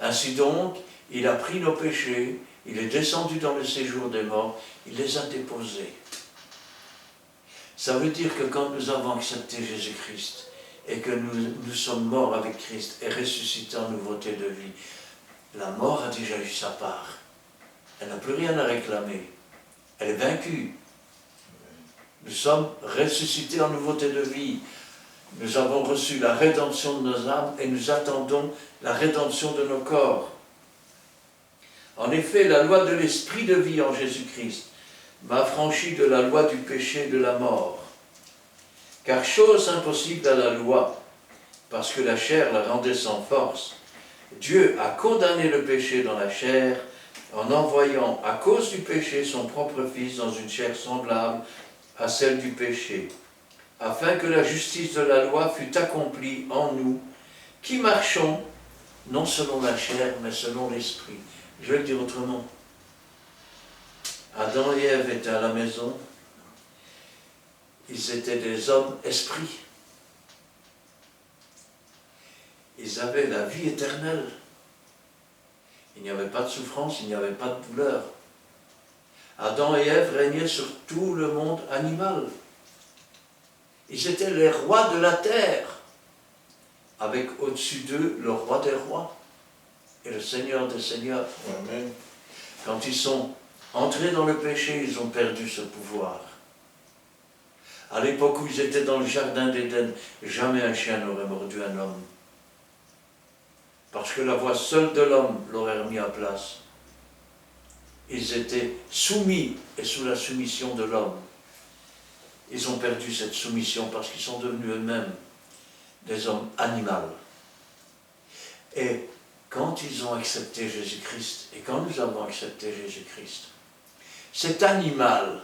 Ainsi donc, il a pris nos péchés, il est descendu dans le séjour des morts, il les a déposés. Ça veut dire que quand nous avons accepté Jésus-Christ et que nous sommes morts avec Christ et ressuscités en nouveauté de vie, la mort a déjà eu sa part. Elle n'a plus rien à réclamer. Elle est vaincue. Nous sommes ressuscités en nouveauté de vie. Nous avons reçu la rédemption de nos âmes et nous attendons la rédemption de nos corps. En effet, la loi de l'esprit de vie en Jésus-Christ m'a affranchi de la loi du péché et de la mort. Car chose impossible à la loi, parce que la chair la rendait sans force, Dieu a condamné le péché dans la chair en envoyant à cause du péché son propre Fils dans une chair semblable à celle du péché, afin que la justice de la loi fût accomplie en nous, qui marchons non selon la chair, mais selon l'esprit. Je vais le dire autrement. Adam et Ève étaient à la maison, ils étaient des hommes esprits. Ils avaient la vie éternelle. Il n'y avait pas de souffrance, il n'y avait pas de douleur. Adam et Ève régnaient sur tout le monde animal. Ils étaient les rois de la terre, avec au-dessus d'eux le roi des rois et le Seigneur des seigneurs. Amen. Quand ils sont entrés dans le péché, ils ont perdu ce pouvoir. À l'époque où ils étaient dans le jardin d'Éden, jamais un chien n'aurait mordu un homme. Parce que la voix seule de l'homme l'aurait remis à place. Ils étaient soumis et sous la soumission de l'homme. Ils ont perdu cette soumission parce qu'ils sont devenus eux-mêmes des hommes animaux. Et quand ils ont accepté Jésus-Christ, et quand nous avons accepté Jésus-Christ, cet animal,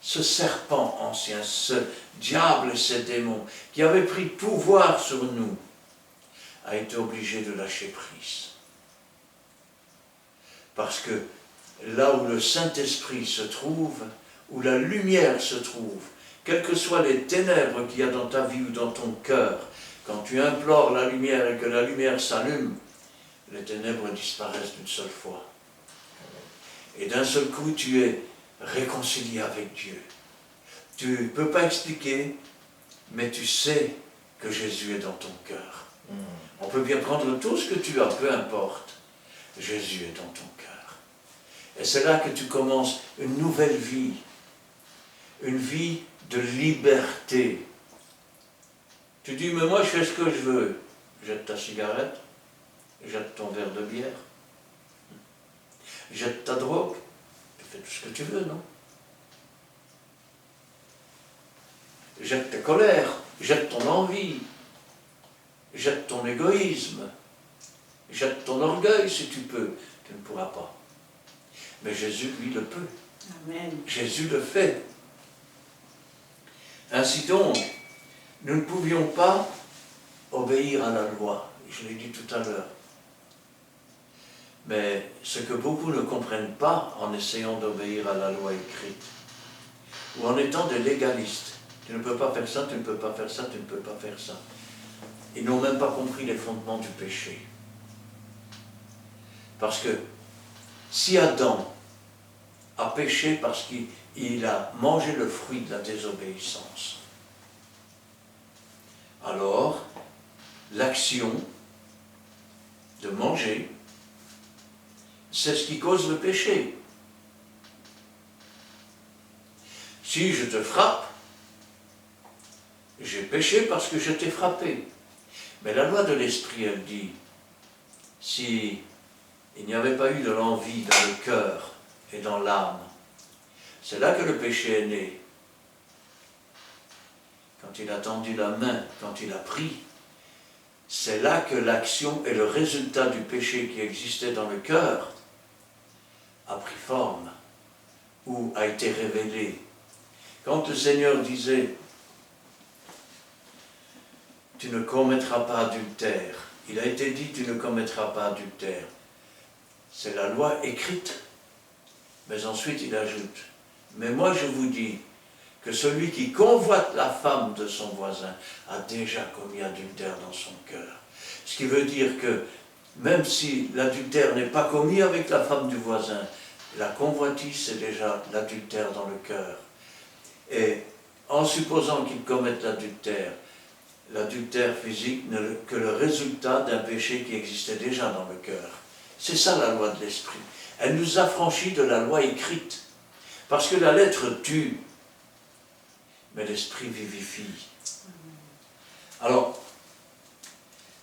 ce serpent ancien, ce diable et ces démons, qui avaient pris pouvoir sur nous, a été obligé de lâcher prise. Parce que là où le Saint-Esprit se trouve, où la lumière se trouve, quelles que soient les ténèbres qu'il y a dans ta vie ou dans ton cœur, quand tu implores la lumière et que la lumière s'allume, les ténèbres disparaissent d'une seule fois. Et d'un seul coup, tu es réconcilié avec Dieu. Tu ne peux pas expliquer, mais tu sais que Jésus est dans ton cœur. On peut bien prendre tout ce que tu as, peu importe. Jésus est dans ton cœur. Et c'est là que tu commences une nouvelle vie. Une vie de liberté. Tu dis, mais moi je fais ce que je veux. Jette ta cigarette, jette ton verre de bière, jette ta drogue, tu fais tout ce que tu veux, non? Jette ta colère, jette ton envie, jette ton égoïsme, jette ton orgueil si tu peux. Tu ne pourras pas. Mais Jésus, lui, le peut. Amen. Jésus le fait. Ainsi donc, nous ne pouvions pas obéir à la loi. Je l'ai dit tout à l'heure. Mais ce que beaucoup ne comprennent pas en essayant d'obéir à la loi écrite, ou en étant des légalistes, tu ne peux pas faire ça, tu ne peux pas faire ça, tu ne peux pas faire ça. Ils n'ont même pas compris les fondements du péché. Parce que si Adam a péché parce qu'il a mangé le fruit de la désobéissance, alors l'action de manger, c'est ce qui cause le péché. Si je te frappe, j'ai péché parce que je t'ai frappé. Mais la loi de l'esprit, elle dit, si il n'y avait pas eu de l'envie dans le cœur et dans l'âme, c'est là que le péché est né. Quand il a tendu la main, quand il a pris, c'est là que l'action et le résultat du péché qui existait dans le cœur a pris forme ou a été révélé. Quand le Seigneur disait « Tu ne commettras pas adultère », il a été dit « Tu ne commettras pas adultère ». C'est la loi écrite. Mais ensuite il ajoute « Mais moi je vous dis que celui qui convoite la femme de son voisin a déjà commis adultère dans son cœur. » Ce qui veut dire que même si l'adultère n'est pas commis avec la femme du voisin, la convoitise, c'est déjà l'adultère dans le cœur. Et en supposant qu'il commette l'adultère physique n'est que le résultat d'un péché qui existait déjà dans le cœur. C'est ça la loi de l'esprit. Elle nous affranchit de la loi écrite. Parce que la lettre tue, mais l'esprit vivifie. Alors,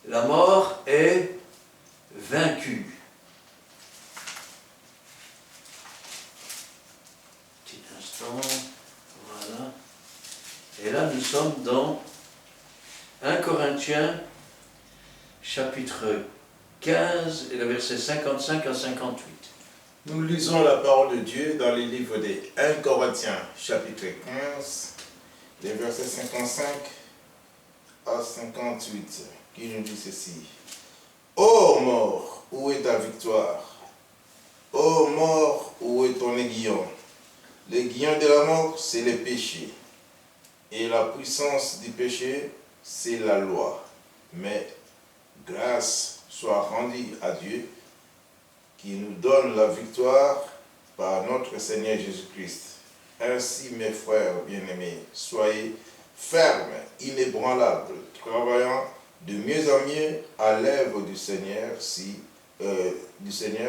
la mort est vaincue. Petit instant, voilà. Et là, nous sommes dans 1 Corinthiens, chapitre 15, et le verset 55 à 58. Nous lisons la parole de Dieu dans les livres des 1 Corinthiens, chapitre 15, les versets 55 à 58, qui nous dit ceci. Ô mort, où est ta victoire? Ô mort, où est ton aiguillon? L'aiguillon de la mort, c'est le péché. Et la puissance du péché, c'est la loi. Mais grâce soit rendue à Dieu, qui nous donne la victoire par notre Seigneur Jésus-Christ. Ainsi, mes frères bien-aimés, soyez fermes, inébranlables, travaillant de mieux en mieux à l'œuvre du Seigneur,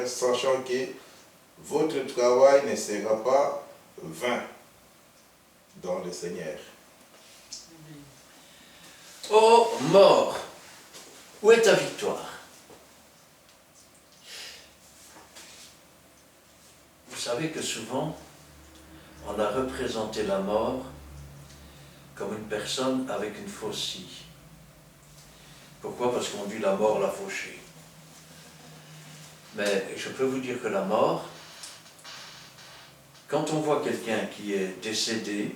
sachant que votre travail ne sera pas vain dans le Seigneur. Ô mort, où est ta victoire? Vous savez que souvent, on a représenté la mort comme une personne avec une faucille. Pourquoi? Parce qu'on dit la mort l'a fauché. Mais je peux vous dire que la mort, quand on voit quelqu'un qui est décédé,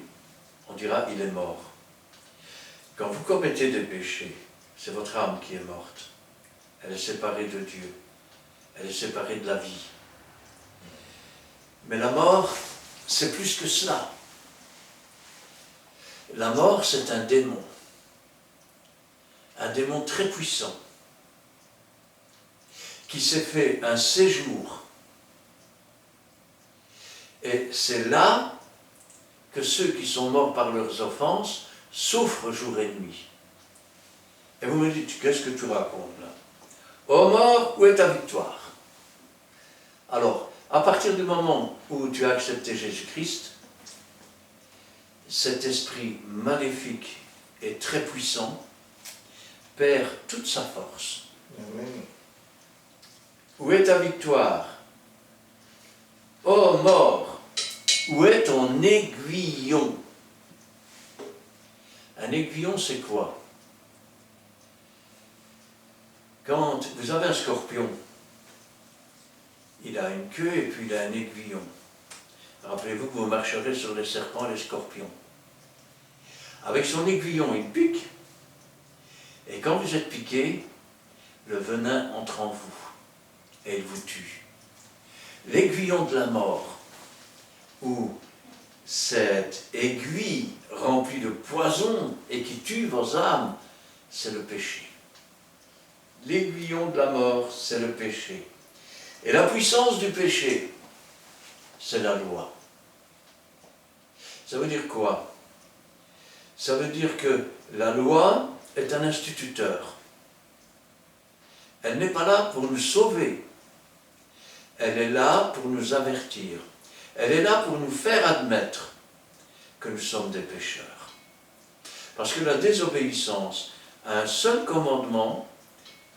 on dira il est mort. Quand vous commettez des péchés, c'est votre âme qui est morte. Elle est séparée de Dieu. Elle est séparée de la vie. Mais la mort, c'est plus que cela. La mort, c'est un démon très puissant, qui s'est fait un séjour. Et c'est là que ceux qui sont morts par leurs offenses souffrent jour et nuit. Et vous me dites, qu'est-ce que tu racontes là? Ô mort, où est ta victoire? Alors, à partir du moment où tu as accepté Jésus-Christ, cet esprit maléfique et très puissant perd toute sa force. Amen. Où est ta victoire? Ô mort, où est ton aiguillon? Un aiguillon, c'est quoi? Quand vous avez un scorpion, il a une queue et puis il a un aiguillon. Rappelez-vous que vous marcherez sur les serpents et les scorpions. Avec son aiguillon, il pique. Et quand vous êtes piqué, le venin entre en vous et il vous tue. L'aiguillon de la mort, ou cette aiguille remplie de poison et qui tue vos âmes, c'est le péché. L'aiguillon de la mort, c'est le péché. Et la puissance du péché, c'est la loi. Ça veut dire quoi? Ça veut dire que la loi est un instituteur. Elle n'est pas là pour nous sauver. Elle est là pour nous avertir. Elle est là pour nous faire admettre que nous sommes des pécheurs. Parce que la désobéissance à un seul commandement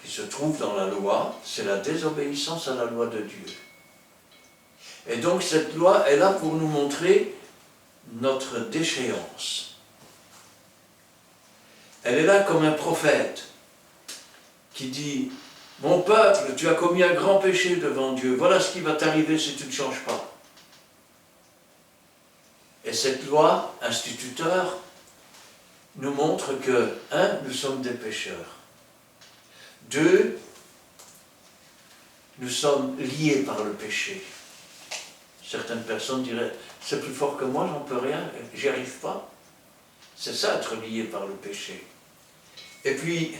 qui se trouve dans la loi, c'est la désobéissance à la loi de Dieu. Et donc cette loi est là pour nous montrer notre déchéance. Elle est là comme un prophète qui dit « Mon peuple, tu as commis un grand péché devant Dieu, voilà ce qui va t'arriver si tu ne changes pas. » Et cette loi, instituteur, nous montre que, 1, nous sommes des pécheurs. 2, nous sommes liés par le péché. Certaines personnes diraient, c'est plus fort que moi, j'en peux rien, j'y arrive pas. C'est ça, être lié par le péché. Et puis,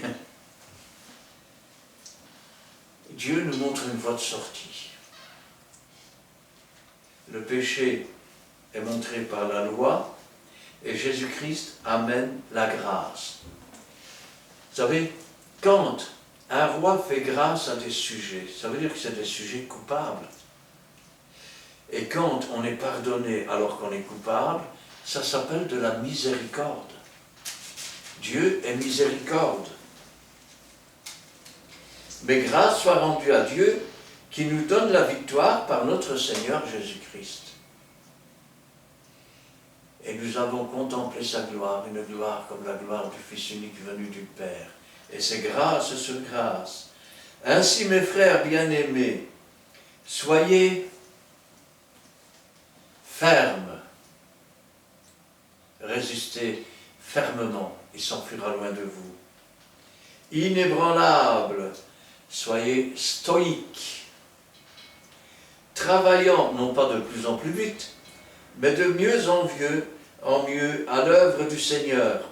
Dieu nous montre une voie de sortie. Le péché est montré par la loi, et Jésus-Christ amène la grâce. Vous savez, quand un roi fait grâce à des sujets, ça veut dire que c'est des sujets coupables. Et quand on est pardonné alors qu'on est coupable, ça s'appelle de la miséricorde. Dieu est miséricorde. Mais grâce soit rendue à Dieu qui nous donne la victoire par notre Seigneur Jésus-Christ. Et nous avons contemplé sa gloire, une gloire comme la gloire du Fils unique venu du Père. Et c'est grâce sur grâce. Ainsi, mes frères bien-aimés, soyez fermes. Résistez fermement, il s'enfuira loin de vous. Inébranlables, soyez stoïques. Travaillant, non pas de plus en plus vite, mais de mieux en mieux à l'œuvre du Seigneur,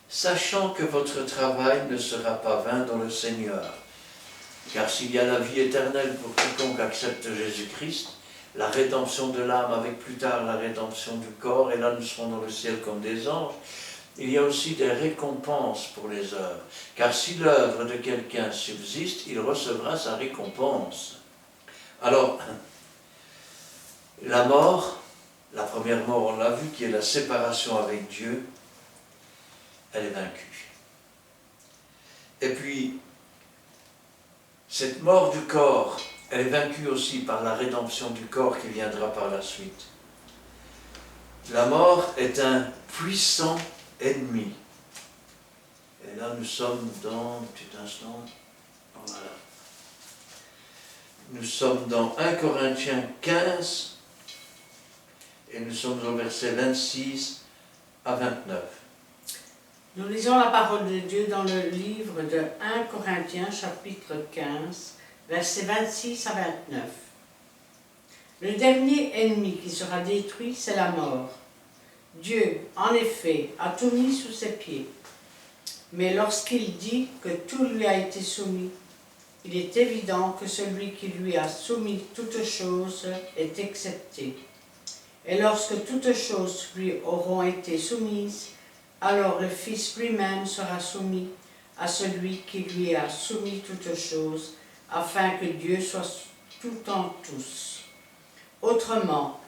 sachant que votre travail ne sera pas vain dans le Seigneur. Car s'il y a la vie éternelle pour quiconque accepte Jésus-Christ, la rédemption de l'âme avec plus tard la rédemption du corps, et là nous serons dans le ciel comme des anges, il y a aussi des récompenses pour les œuvres. Car si l'œuvre de quelqu'un subsiste, il recevra sa récompense. Alors, la mort, la première mort, on l'a vu, qui est la séparation avec Dieu, elle est vaincue. Et puis, cette mort du corps, elle est vaincue aussi par la rédemption du corps qui viendra par la suite. La mort est un puissant ennemi. Et là, nous sommes dans, un petit instant, voilà. Nous sommes dans 1 Corinthiens 15, et nous sommes au verset 26 à 29. Nous lisons la parole de Dieu dans le livre de 1 Corinthiens, chapitre 15, versets 26 à 29. Le dernier ennemi qui sera détruit, c'est la mort. Dieu, en effet, a tout mis sous ses pieds. Mais lorsqu'il dit que tout lui a été soumis, il est évident que celui qui lui a soumis toutes choses est excepté. Et lorsque toutes choses lui auront été soumises, alors le Fils lui-même sera soumis à celui qui lui a soumis toutes choses, afin que Dieu soit tout en tous. Autrement,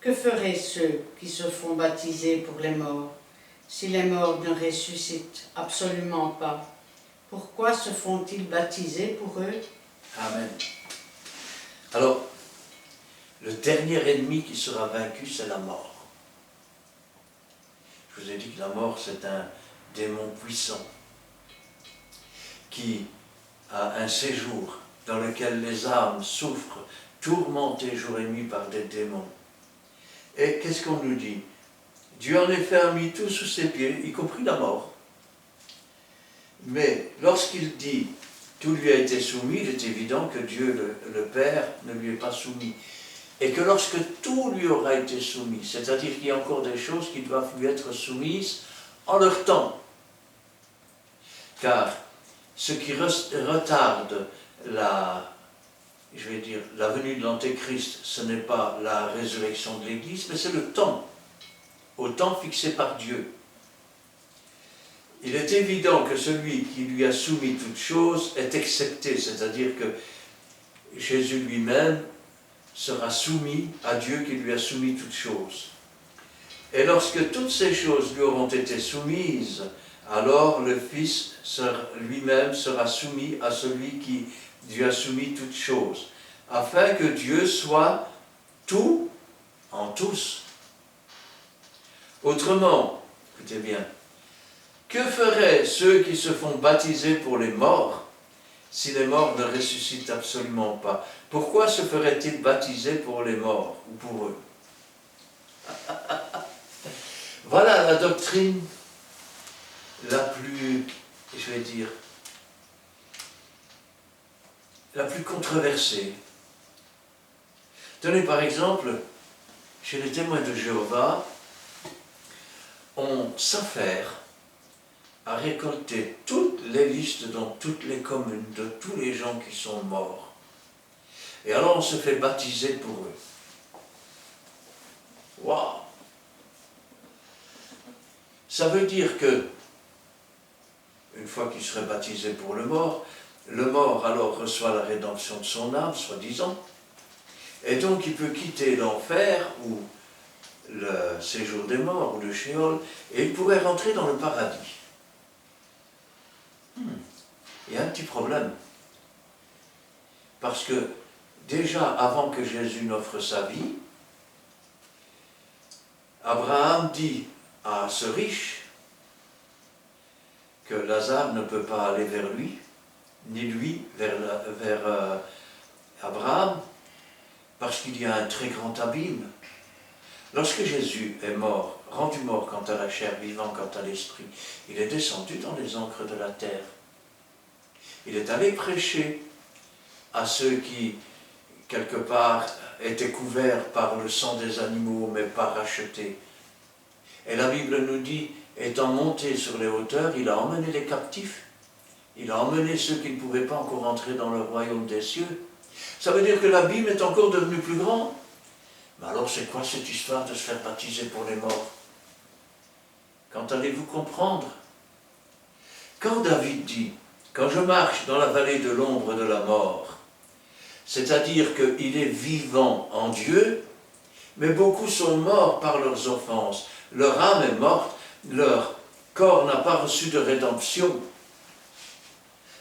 que feraient ceux qui se font baptiser pour les morts, si les morts ne ressuscitent absolument pas? Pourquoi se font-ils baptiser pour eux? Amen. Alors, le dernier ennemi qui sera vaincu, c'est la mort. Je vous ai dit que la mort, c'est un démon puissant qui a un séjour dans lequel les âmes souffrent, tourmentées jour et nuit par des démons. Et qu'est-ce qu'on nous dit? Dieu en effet a mis tout sous ses pieds, y compris la mort. Mais lorsqu'il dit tout lui a été soumis, il est évident que Dieu, le Père, ne lui est pas soumis. Et que lorsque tout lui aura été soumis, c'est-à-dire qu'il y a encore des choses qui doivent lui être soumises en leur temps. Car ce qui retarde la venue de l'Antéchrist, ce n'est pas la résurrection de l'Église, mais c'est le temps, au temps fixé par Dieu. Il est évident que celui qui lui a soumis toutes choses est excepté, c'est-à-dire que Jésus lui-même sera soumis à Dieu qui lui a soumis toutes choses. Et lorsque toutes ces choses lui auront été soumises, alors le Fils lui-même sera soumis à celui qui lui a soumis toutes choses, afin que Dieu soit tout en tous. Autrement, écoutez bien, que feraient ceux qui se font baptiser pour les morts si les morts ne ressuscitent absolument pas? Pourquoi se feraient-ils baptiser pour les morts ou pour eux? Voilà la doctrine la plus, la plus controversée. Tenez par exemple, chez les témoins de Jéhovah, on s'affaire à récolter toutes les listes dans toutes les communes de tous les gens qui sont morts. Et alors on se fait baptiser pour eux. Waouh! Ça veut dire que, une fois qu'il serait baptisé pour le mort alors reçoit la rédemption de son âme, soi-disant, et donc il peut quitter l'enfer ou le séjour des morts ou le Sheol, et il pourrait rentrer dans le paradis. Il y a un petit problème. Parce que déjà avant que Jésus n'offre sa vie, Abraham dit à ce riche que Lazare ne peut pas aller vers lui, ni lui vers Abraham, parce qu'il y a un très grand abîme. Lorsque Jésus est mort, rendu mort quant à la chair, vivant quant à l'esprit, il est descendu dans les encres de la terre. Il est allé prêcher à ceux qui, quelque part, étaient couverts par le sang des animaux, mais pas rachetés. Et la Bible nous dit, étant monté sur les hauteurs, il a emmené les captifs, il a emmené ceux qui ne pouvaient pas encore entrer dans le royaume des cieux. Ça veut dire que l'abîme est encore devenu plus grand. Mais alors c'est quoi cette histoire de se faire baptiser pour les morts? Quand allez-vous comprendre? Quand David dit, quand je marche dans la vallée de l'ombre de la mort, c'est-à-dire qu'il est vivant en Dieu, mais beaucoup sont morts par leurs offenses. Leur âme est morte, leur corps n'a pas reçu de rédemption.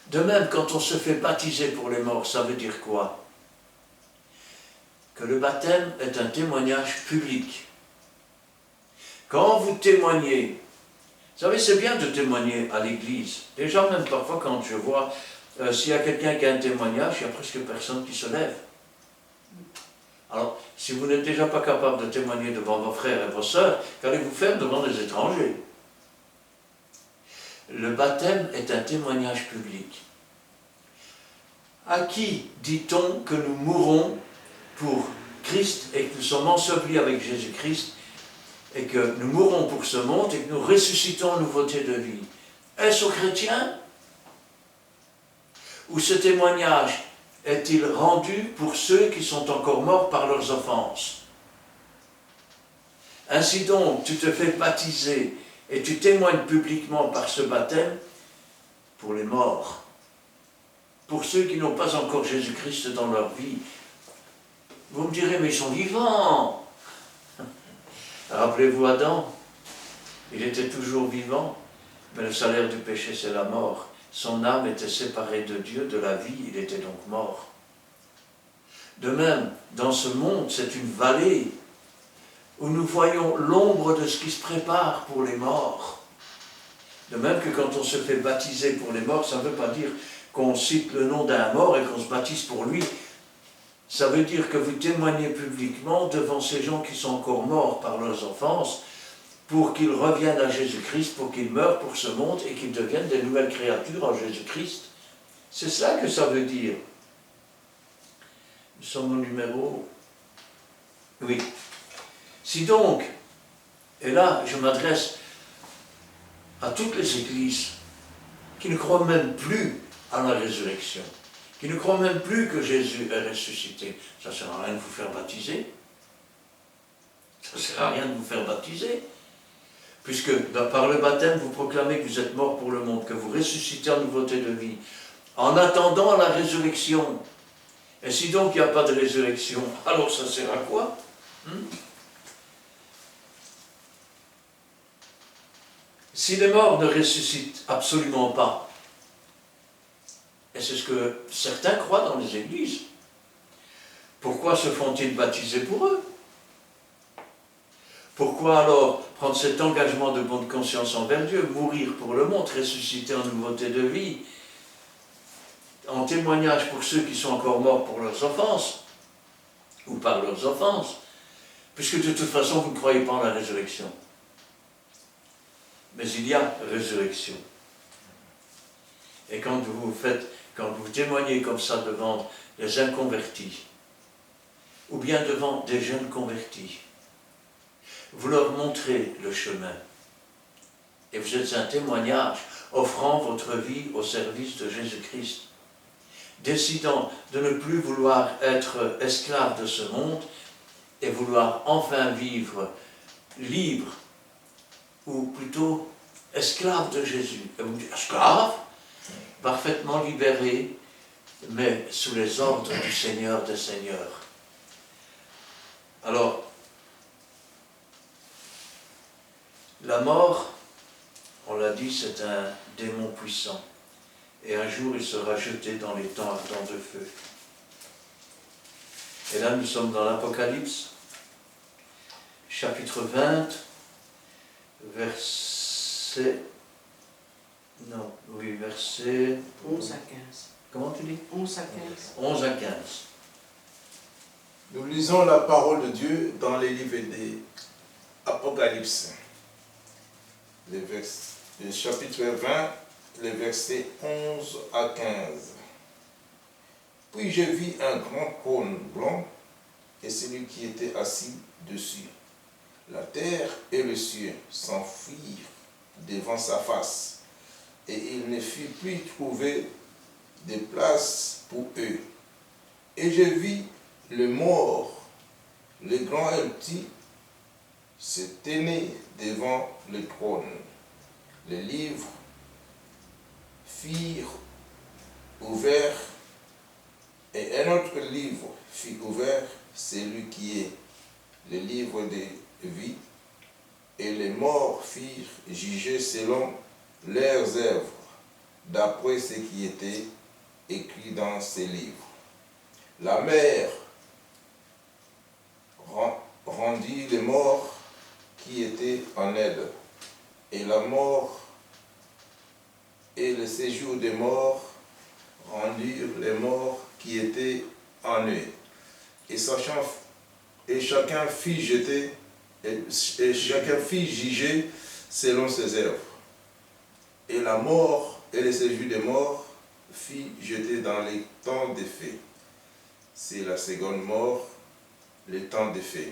De même, quand on se fait baptiser pour les morts, ça veut dire quoi? Que le baptême est un témoignage public. Quand vous témoignez, vous savez, c'est bien de témoigner à l'église. Déjà, même parfois, quand je vois, s'il y a quelqu'un qui a un témoignage, il n'y a presque personne qui se lève. Alors, si vous n'êtes déjà pas capable de témoigner devant vos frères et vos sœurs, qu'allez-vous faire devant des étrangers? Le baptême est un témoignage public. À qui dit-on que nous mourons pour Christ et que nous sommes ensevelis avec Jésus-Christ et que nous mourons pour ce monde et que nous ressuscitons en nouveauté de vie. Est-ce aux chrétiens? Ou ce témoignage est-il rendu pour ceux qui sont encore morts par leurs offenses? Ainsi donc, tu te fais baptiser et tu témoignes publiquement par ce baptême pour les morts, pour ceux qui n'ont pas encore Jésus-Christ dans leur vie. Vous me direz, mais ils sont vivants. Rappelez-vous Adam, il était toujours vivant, mais le salaire du péché c'est la mort. Son âme était séparée de Dieu, de la vie, il était donc mort. De même, dans ce monde, c'est une vallée où nous voyons l'ombre de ce qui se prépare pour les morts. De même que quand on se fait baptiser pour les morts, ça ne veut pas dire qu'on cite le nom d'un mort et qu'on se baptise pour lui. Ça veut dire que vous témoignez publiquement devant ces gens qui sont encore morts par leurs offenses, pour qu'ils reviennent à Jésus-Christ, pour qu'ils meurent pour ce monde et qu'ils deviennent des nouvelles créatures en Jésus-Christ. C'est cela que ça veut dire. Nous sommes au numéro... Oui. Si donc, et là je m'adresse à toutes les églises qui ne croient même plus à la résurrection, qui ne croient même plus que Jésus est ressuscité, ça ne sert à rien de vous faire baptiser. Ça ne sert à rien de vous faire baptiser. Puisque par le baptême, vous proclamez que vous êtes mort pour le monde, que vous ressuscitez en nouveauté de vie, en attendant la résurrection. Et si donc il n'y a pas de résurrection, alors ça sert à quoi? Si les morts ne ressuscitent absolument pas, et c'est ce que certains croient dans les églises, pourquoi se font-ils baptiser pour eux? Pourquoi alors prendre cet engagement de bonne conscience envers Dieu, mourir pour le monde, ressusciter en nouveauté de vie, en témoignage pour ceux qui sont encore morts pour leurs offenses, ou par leurs offenses, puisque de toute façon vous ne croyez pas en la résurrection. Mais il y a résurrection. Et quand vous témoignez comme ça devant les inconvertis, ou bien devant des jeunes convertis, vous leur montrez le chemin. Et vous êtes un témoignage offrant votre vie au service de Jésus-Christ, décidant de ne plus vouloir être esclave de ce monde et vouloir enfin vivre libre, ou plutôt esclave de Jésus. Et vous dites, esclave? Parfaitement libéré, mais sous les ordres du Seigneur des Seigneurs. Alors, la mort, on l'a dit, c'est un démon puissant. Et un jour, il sera jeté dans les temps ardents de feu. Et là, nous sommes dans l'Apocalypse, chapitre 20, verset 11 à 15. Comment tu dis? 11 à 15. 11 à 15. Nous lisons la parole de Dieu dans les livres des Apocalypse. Le chapitre 20, les versets 11 à 15. Puis je vis un grand trône blanc et celui qui était assis dessus. La terre et le ciel s'enfuirent devant sa face, et il ne fut plus trouvé de place pour eux. Et je vis le mort, le grand et le petit, se tenaient devant le trône. Les livres furent ouverts, et un autre livre fut ouvert, celui qui est le livre de vie, et les morts furent jugés selon leurs œuvres, d'après ce qui était écrit dans ces livres. La mer rendit les morts qui étaient en elle, et la mort et le séjour des morts rendirent les morts qui étaient en eux. Et chacun fit jeter, et chacun fit juger selon ses œuvres. Et la mort et le séjour des morts fit jeter dans les temps des feux. C'est la seconde mort, le temps des feux.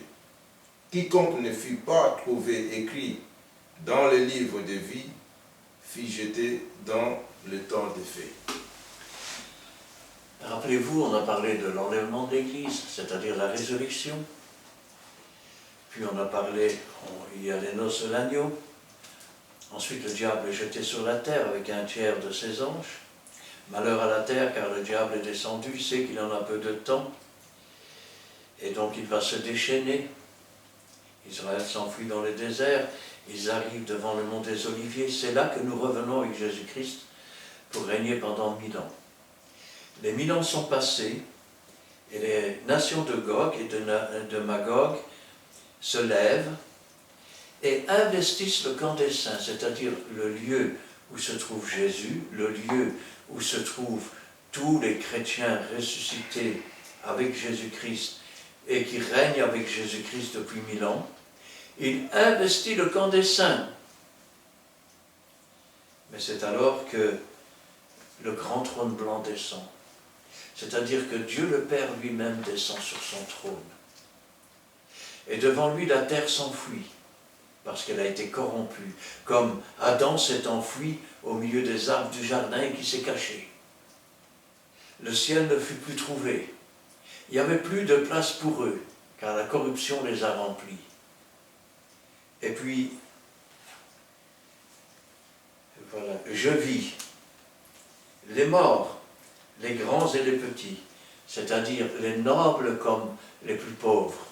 quiconque ne fut pas trouvé écrit dans le livre de vie fut jeté dans le temps des faits. Rappelez-vous, on a parlé de l'enlèvement de l'Église, c'est-à-dire la résurrection. Puis on a parlé, il y a les noces de l'agneau. Ensuite, le diable est jeté sur la terre avec un tiers de ses anges. Malheur à la terre, car le diable est descendu, il sait qu'il en a peu de temps. Et donc il va se déchaîner. Israël s'enfuit dans le désert. Ils arrivent devant le mont des Oliviers. C'est là que nous revenons avec Jésus-Christ pour régner pendant 1000 ans. Les 1000 ans sont passés et les nations de Gog et de Magog se lèvent et investissent le camp des saints, c'est-à-dire le lieu où se trouve Jésus, le lieu où se trouvent tous les chrétiens ressuscités avec Jésus-Christ et qui règnent avec Jésus-Christ depuis 1000 ans. Il investit le camp des saints. Mais c'est alors que le grand trône blanc descend. C'est-à-dire que Dieu le Père lui-même descend sur son trône. Et devant lui, la terre s'enfuit, parce qu'elle a été corrompue, comme Adam s'est enfui au milieu des arbres du jardin et qui s'est caché. Le ciel ne fut plus trouvé. Il n'y avait plus de place pour eux, car la corruption les a remplis. Et puis, voilà, je vis les morts, les grands et les petits, c'est-à-dire les nobles comme les plus pauvres,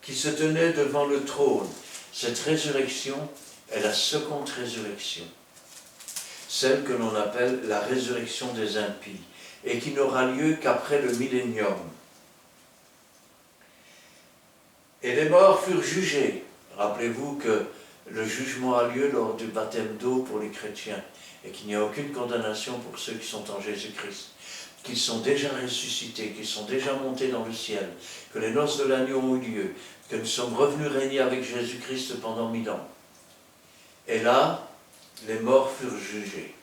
qui se tenaient devant le trône. Cette résurrection est la seconde résurrection, celle que l'on appelle la résurrection des impies, et qui n'aura lieu qu'après le millénium. Et les morts furent jugés. Rappelez-vous que le jugement a lieu lors du baptême d'eau pour les chrétiens, et qu'il n'y a aucune condamnation pour ceux qui sont en Jésus-Christ, qu'ils sont déjà ressuscités, qu'ils sont déjà montés dans le ciel, que les noces de l'agneau ont eu lieu, que nous sommes revenus régner avec Jésus-Christ pendant 1000 ans. Et là, les morts furent jugés.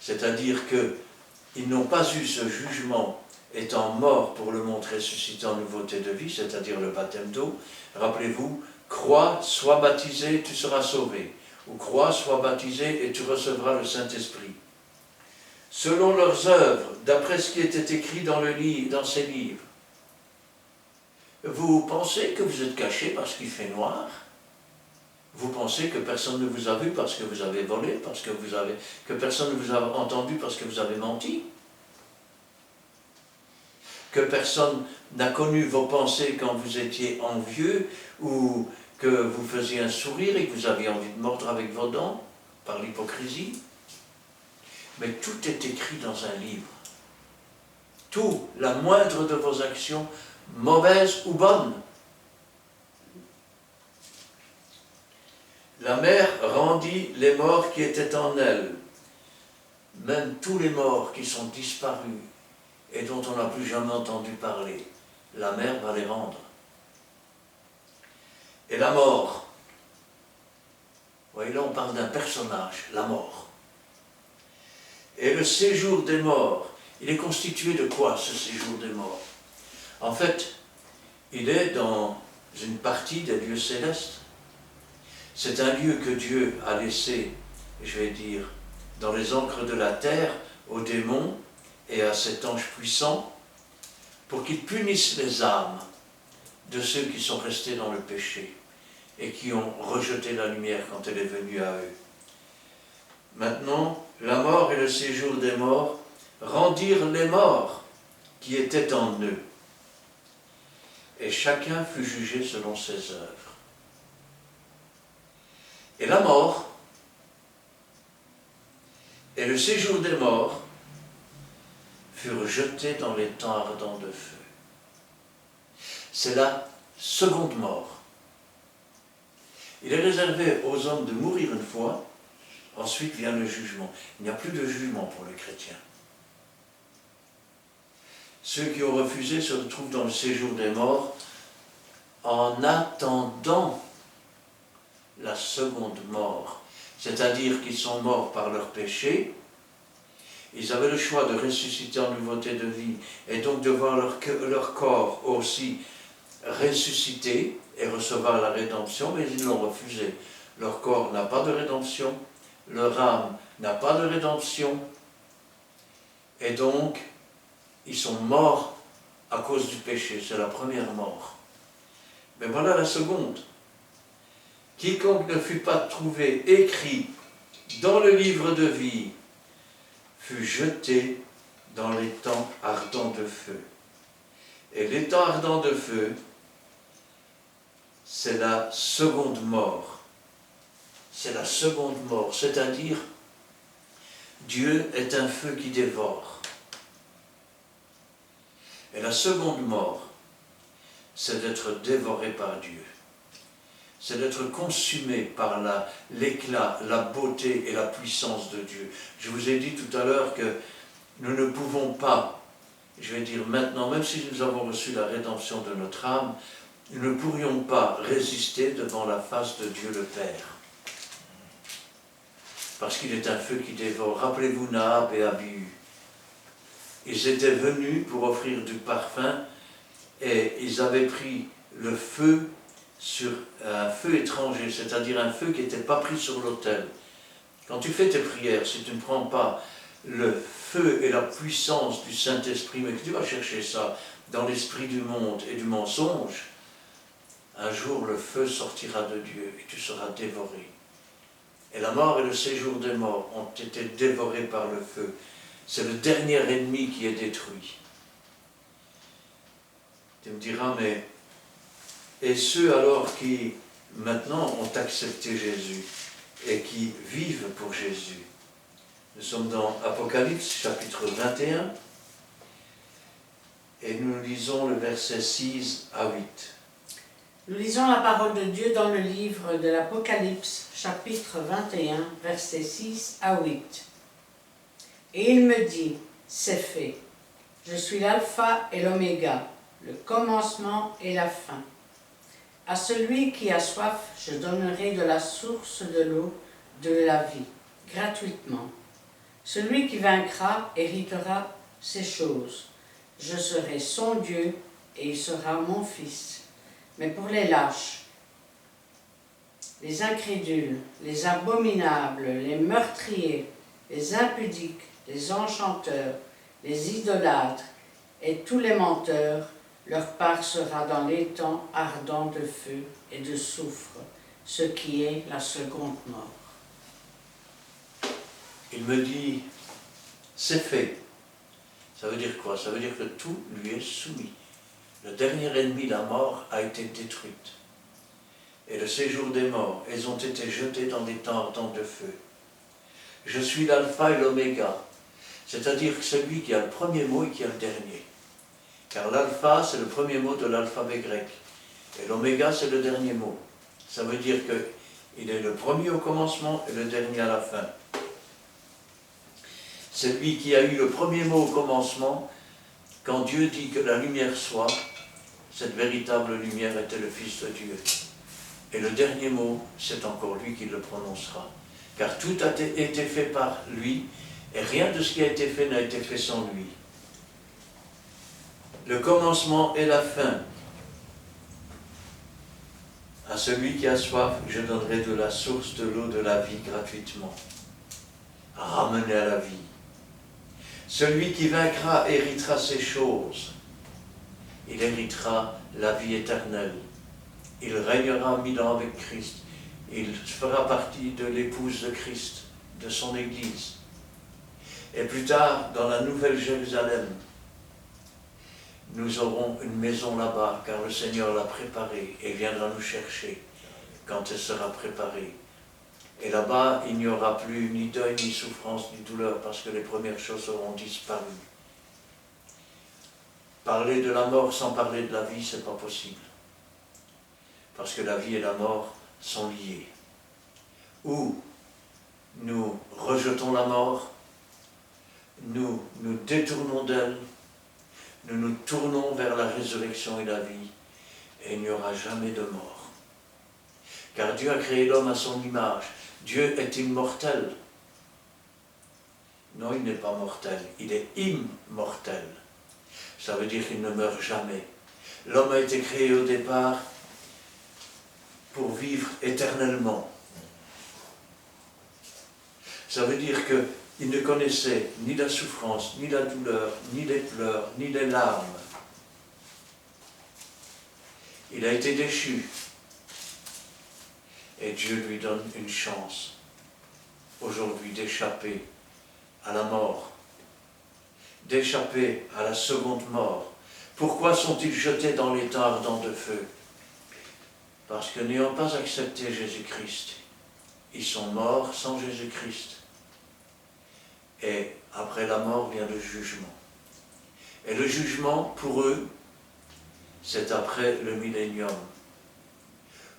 C'est-à-dire qu'ils n'ont pas eu ce jugement étant morts pour le monde ressuscité en nouveauté de vie, c'est-à-dire le baptême d'eau. Rappelez-vous, crois, sois baptisé, tu seras sauvé. Ou crois, sois baptisé et tu recevras le Saint-Esprit. Selon leurs œuvres, d'après ce qui était écrit dans ces livres. Vous pensez que vous êtes caché parce qu'il fait noir? Vous pensez que personne ne vous a vu parce que vous avez volé, que personne ne vous a entendu parce que vous avez menti? Que personne n'a connu vos pensées quand vous étiez envieux ou que vous faisiez un sourire et que vous aviez envie de mordre avec vos dents par l'hypocrisie? Mais tout est écrit dans un livre. Tout, la moindre de vos actions, mauvaises ou bonnes. La mer rendit les morts qui étaient en elle, même tous les morts qui sont disparus et dont on n'a plus jamais entendu parler. La mer va les rendre. Et la mort, vous voyez là on parle d'un personnage, la mort. Et le séjour des morts, il est constitué de quoi ce séjour des morts? En fait, il est dans une partie des lieux célestes. C'est un lieu que Dieu a laissé, je vais dire, dans les encres de la terre, aux démons et à cet ange puissant, pour qu'ils punissent les âmes de ceux qui sont restés dans le péché et qui ont rejeté la lumière quand elle est venue à eux. Maintenant, la mort et le séjour des morts rendirent les morts qui étaient en eux. Et chacun fut jugé selon ses œuvres. Et la mort et le séjour des morts furent jetés dans les temps ardents de feu. C'est la seconde mort. Il est réservé aux hommes de mourir une fois, ensuite vient le jugement. Il n'y a plus de jugement pour les chrétiens. Ceux qui ont refusé se retrouvent dans le séjour des morts en attendant la seconde mort, c'est-à-dire qu'ils sont morts par leur péché. Ils avaient le choix de ressusciter en nouveauté de vie et donc de voir leur corps aussi ressusciter et recevoir la rédemption, mais ils l'ont refusé. Leur corps n'a pas de rédemption, leur âme n'a pas de rédemption, et donc ils sont morts à cause du péché. C'est la première mort. Mais voilà la seconde. Quiconque ne fut pas trouvé écrit dans le livre de vie fut jeté dans les temps ardents de feu. Et les temps ardents de feu, c'est la seconde mort. C'est la seconde mort, c'est-à-dire Dieu est un feu qui dévore. Et la seconde mort, c'est d'être dévoré par Dieu. C'est d'être consumé par l'éclat, la beauté et la puissance de Dieu. Je vous ai dit tout à l'heure que nous ne pouvons pas, je vais dire maintenant, même si nous avons reçu la rédemption de notre âme, nous ne pourrions pas résister devant la face de Dieu le Père. Parce qu'il est un feu qui dévore. Rappelez-vous Naab et Abihu. Ils étaient venus pour offrir du parfum et ils avaient pris le feu sur un feu étranger, c'est-à-dire un feu qui n'était pas pris sur l'autel. Quand tu fais tes prières, si tu ne prends pas le feu et la puissance du Saint-Esprit, mais que tu vas chercher ça dans l'esprit du monde et du mensonge, un jour le feu sortira de Dieu et tu seras dévoré. Et la mort et le séjour des morts ont été dévorés par le feu. C'est le dernier ennemi qui est détruit. Tu me diras, mais et ceux alors qui maintenant ont accepté Jésus et qui vivent pour Jésus? Nous sommes dans Apocalypse chapitre 21 et nous lisons le verset 6 à 8. Nous lisons la parole de Dieu dans le livre de l'Apocalypse, chapitre 21, versets 6 à 8. Et il me dit, c'est fait. Je suis l'alpha et l'oméga, le commencement et la fin. À celui qui a soif, je donnerai de la source de l'eau de la vie, gratuitement. Celui qui vaincra héritera ces choses. Je serai son Dieu et il sera mon fils. Mais pour les lâches, les incrédules, les abominables, les meurtriers, les impudiques, les enchanteurs, les idolâtres et tous les menteurs, leur part sera dans les temps ardents de feu et de soufre, ce qui est la seconde mort. Il me dit, c'est fait. Ça veut dire quoi? Ça veut dire que tout lui est soumis. Le dernier ennemi, la mort, a été détruite. Et le séjour des morts, elles ont été jetées dans des temps ardents de feu. Je suis l'alpha et l'oméga, c'est-à-dire celui qui a le premier mot et qui a le dernier. Car l'alpha, c'est le premier mot de l'alphabet grec. Et l'oméga, c'est le dernier mot. Ça veut dire qu'il est le premier au commencement et le dernier à la fin. Celui qui a eu le premier mot au commencement, quand Dieu dit que la lumière soit, cette véritable lumière était le Fils de Dieu. Et le dernier mot, c'est encore lui qui le prononcera. Car tout a été fait par lui, et rien de ce qui a été fait n'a été fait sans lui. Le commencement et la fin. À celui qui a soif, je donnerai de la source de l'eau de la vie gratuitement. Ramener à la vie. Celui qui vaincra héritera ces choses. Il héritera la vie éternelle. Il régnera 1000 ans avec Christ. Il fera partie de l'épouse de Christ, de son Église. Et plus tard, dans la Nouvelle Jérusalem, nous aurons une maison là-bas, car le Seigneur l'a préparée et viendra nous chercher quand elle sera préparée. Et là-bas, il n'y aura plus ni deuil, ni souffrance, ni douleur, parce que les premières choses auront disparu. Parler de la mort sans parler de la vie, ce n'est pas possible. Parce que la vie et la mort sont liées. Ou nous rejetons la mort, nous nous détournons d'elle, nous nous tournons vers la résurrection et la vie, et il n'y aura jamais de mort. Car Dieu a créé l'homme à son image. Dieu est immortel. Non, il n'est pas mortel, il est immortel. Ça veut dire qu'il ne meurt jamais. L'homme a été créé au départ pour vivre éternellement. Ça veut dire qu'il ne connaissait ni la souffrance, ni la douleur, ni les pleurs, ni les larmes. Il a été déchu. Et Dieu lui donne une chance aujourd'hui d'échapper à la mort, d'échapper à la seconde mort. Pourquoi sont-ils jetés dans l'étang ardent de feu? Parce que n'ayant pas accepté Jésus-Christ, ils sont morts sans Jésus-Christ. Et après la mort vient le jugement. Et le jugement, pour eux, c'est après le millénium.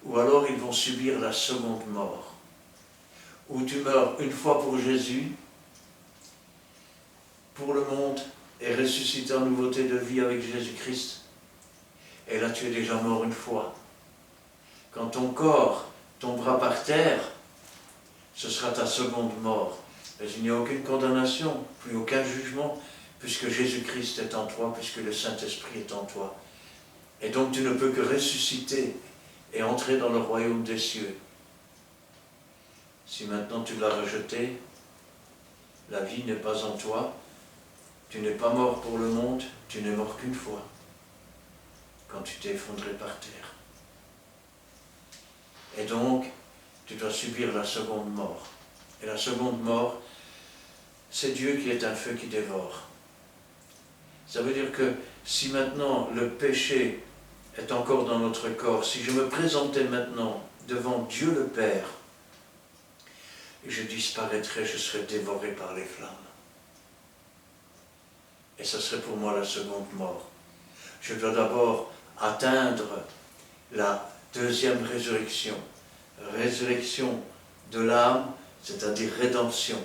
Ou alors ils vont subir la seconde mort, où tu meurs une fois pour Jésus, pour le monde, et ressuscité en nouveauté de vie avec Jésus-Christ. Et là tu es déjà mort une fois. Quand ton corps tombera par terre, ce sera ta seconde mort. Mais il n'y a aucune condamnation, plus aucun jugement, puisque Jésus-Christ est en toi, puisque le Saint-Esprit est en toi. Et donc tu ne peux que ressusciter et entrer dans le royaume des cieux. Si maintenant tu l'as rejeté, la vie n'est pas en toi, tu n'es pas mort pour le monde, tu n'es mort qu'une fois, quand tu t'es effondré par terre. Et donc, tu dois subir la seconde mort. Et la seconde mort, c'est Dieu qui est un feu qui dévore. Ça veut dire que si maintenant le péché est encore dans notre corps, si je me présentais maintenant devant Dieu le Père, je disparaîtrais, je serais dévoré par les flammes. Et ce serait pour moi la seconde mort. Je dois d'abord atteindre la deuxième résurrection. Résurrection de l'âme, c'est-à-dire rédemption.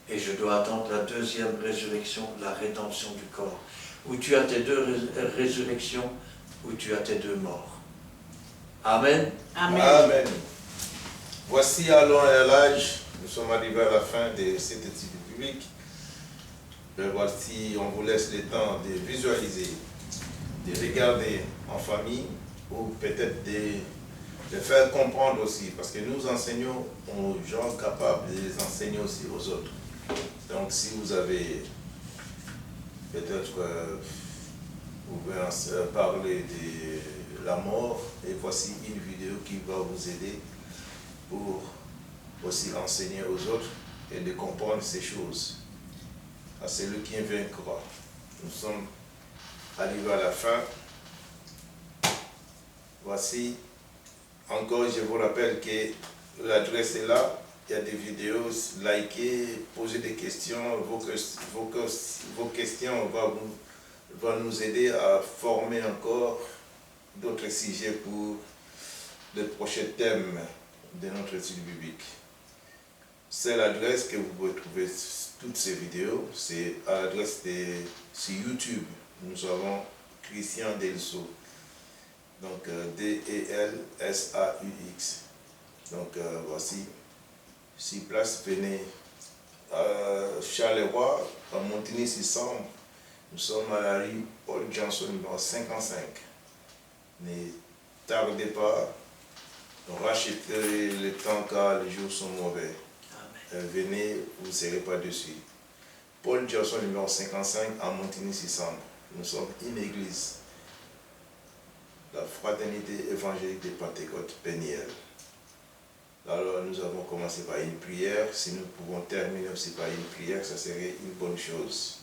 Et je dois attendre la deuxième résurrection, la rédemption du corps. Où tu as tes deux résurrections, où tu as tes deux morts. Amen. Amen. Amen. Voici à long et à l'âge, nous sommes arrivés à la fin de cette étude publique. Voici, on vous laisse le temps de visualiser, de regarder en famille, ou peut-être de faire comprendre aussi, parce que nous enseignons aux gens capables de les enseigner aussi aux autres. Donc si vous avez peut-être, vous pouvez parler de la mort, et voici une vidéo qui va vous aider pour aussi enseigner aux autres et de comprendre ces choses. À celui qui vaincra. Nous sommes arrivés à la fin. Voici, encore je vous rappelle que l'adresse est là. Il y a des vidéos, likez, posez des questions. Vos questions vont nous aider à former encore d'autres sujets pour les prochains thèmes de notre étude biblique. C'est l'adresse que vous pouvez trouver toutes ces vidéos. C'est à l'adresse sur YouTube. Nous avons Christian Delso. Donc D-E-L-S-A-U-X. Donc voici. Si place, venez à Charleroi, à Montigny-600. Nous sommes à la rue Paul Johnson, numéro 55. Ne tardez pas. Rachetez le temps car les jours sont mauvais. Venez, vous ne serez pas dessus. Paul Johnson, numéro 55, à Montigny-600. Nous sommes une église. La Fraternité évangélique de Pentecôte, Péniel. Alors, nous avons commencé par une prière. Si nous pouvons terminer aussi par une prière, ça serait une bonne chose.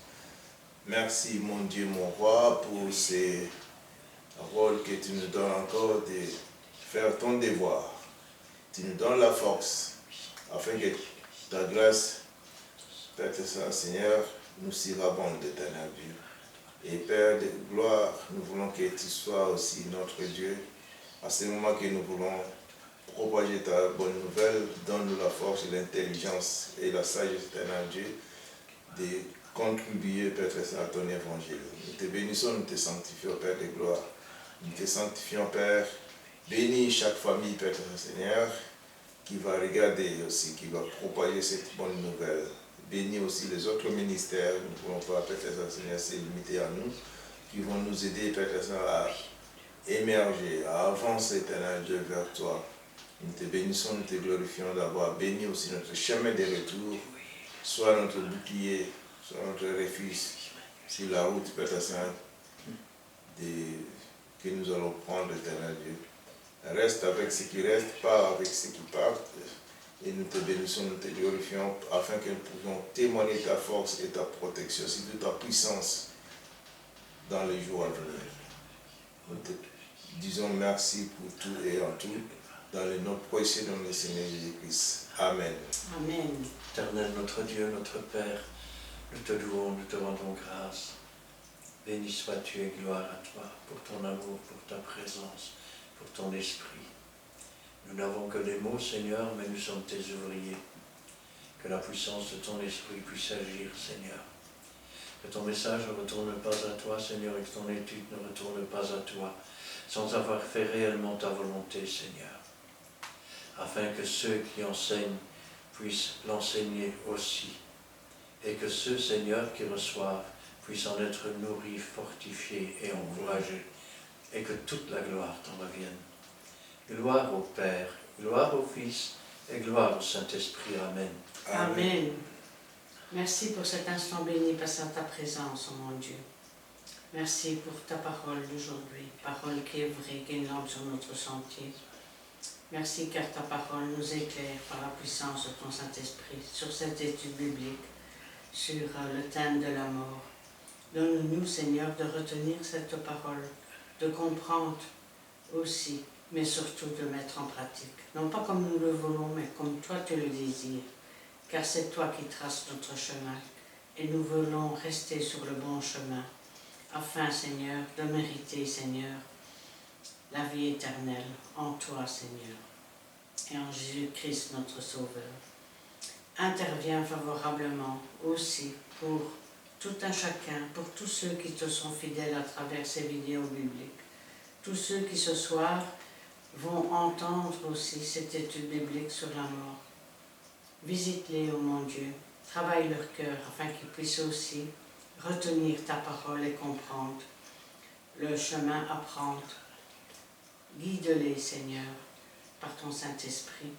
Merci, mon Dieu, mon roi, pour ces rôles que tu nous donnes encore de faire ton devoir. Tu nous donnes la force afin que ta grâce, Père Saint Seigneur, nous surabonde, éternel Dieu. Et Père de gloire, nous voulons que tu sois aussi notre Dieu. À ce moment que nous voulons propager ta bonne nouvelle, donne-nous la force, l'intelligence et la sagesse, éternel Dieu, de contribuer, Père Saint, à ton évangile. Nous te bénissons, nous te sanctifions, Père de gloire. Nous te sanctifions, Père. Bénis chaque famille, Père Seigneur, qui va regarder aussi, qui va propager cette bonne nouvelle. Bénis aussi les autres ministères, nous ne pouvons pas, Père Seigneur, se limiter à nous, qui vont nous aider, Père Seigneur, à émerger, à avancer, éternel Dieu, vers toi. Nous te bénissons, nous te glorifions d'avoir béni aussi notre chemin de retour. Sois notre bouclier, sois notre refuge sur la route, Père Saint, que nous allons prendre, éternel Dieu. Reste avec ceux qui restent, pars avec ceux qui partent. Et nous te bénissons, nous te glorifions, afin que nous puissions témoigner ta force et ta protection, surtout ta puissance dans les jours à venir. Nous te disons merci pour tout et en tout, dans le nom précieux de notre Seigneur Jésus-Christ. Amen. Amen. Éternel notre Dieu, notre Père, nous te louons, nous te rendons grâce. Béni sois-tu et gloire à toi pour ton amour, pour ta présence, pour ton esprit. Nous n'avons que des mots, Seigneur, mais nous sommes tes ouvriers. Que la puissance de ton esprit puisse agir, Seigneur. Que ton message ne retourne pas à toi, Seigneur, et que ton étude ne retourne pas à toi, sans avoir fait réellement ta volonté, Seigneur. Afin que ceux qui enseignent puissent l'enseigner aussi. Et que ceux, Seigneur, qui reçoivent puissent en être nourris, fortifiés et encouragés. Et que toute la gloire t'en revienne. Gloire au Père, gloire au Fils et gloire au Saint-Esprit. Amen. Amen. Merci pour cet instant béni passé en ta présence, oh mon Dieu. Merci pour ta parole d'aujourd'hui, parole qui est vraie, qui est une lampe sur notre sentier. Merci car ta parole nous éclaire par la puissance de ton Saint-Esprit sur cette étude biblique, sur le thème de la mort. Donne-nous, Seigneur, de retenir cette parole, de comprendre aussi, mais surtout de mettre en pratique. Non pas comme nous le voulons, mais comme toi tu le désires, car c'est toi qui traces notre chemin, et nous voulons rester sur le bon chemin, afin, Seigneur, de mériter, Seigneur, la vie éternelle en toi, Seigneur, et en Jésus-Christ, notre Sauveur. Interviens favorablement aussi pour tout un chacun, pour tous ceux qui te sont fidèles à travers ces vidéos bibliques, tous ceux qui ce soir vont entendre aussi cette étude biblique sur la mort. Visite-les, ô mon Dieu, travaille leur cœur afin qu'ils puissent aussi retenir ta parole et comprendre le chemin à prendre. Guide-les, Seigneur, par ton Saint-Esprit.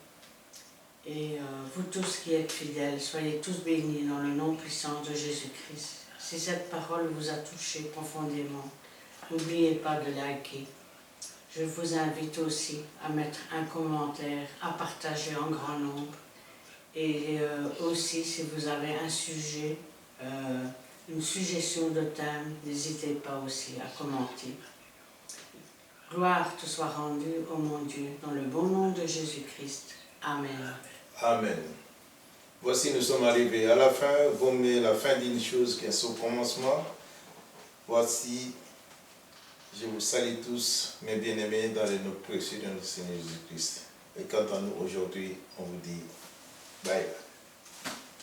Et vous tous qui êtes fidèles, soyez tous bénis dans le nom puissant de Jésus-Christ. Si cette parole vous a touché profondément, n'oubliez pas de liker. Je vous invite aussi à mettre un commentaire, à partager en grand nombre. Et aussi, si vous avez un sujet, une suggestion de thème, n'hésitez pas aussi à commenter. Gloire te soit rendue, ô mon Dieu, dans le bon nom de Jésus-Christ. Amen. Amen. Voici, nous sommes arrivés à la fin, la fin d'une chose qui est son commencement. Voici, je vous salue tous, mes bien-aimés, dans le nom précieux de notre Seigneur Jésus-Christ. Et quant à nous, aujourd'hui, on vous dit bye.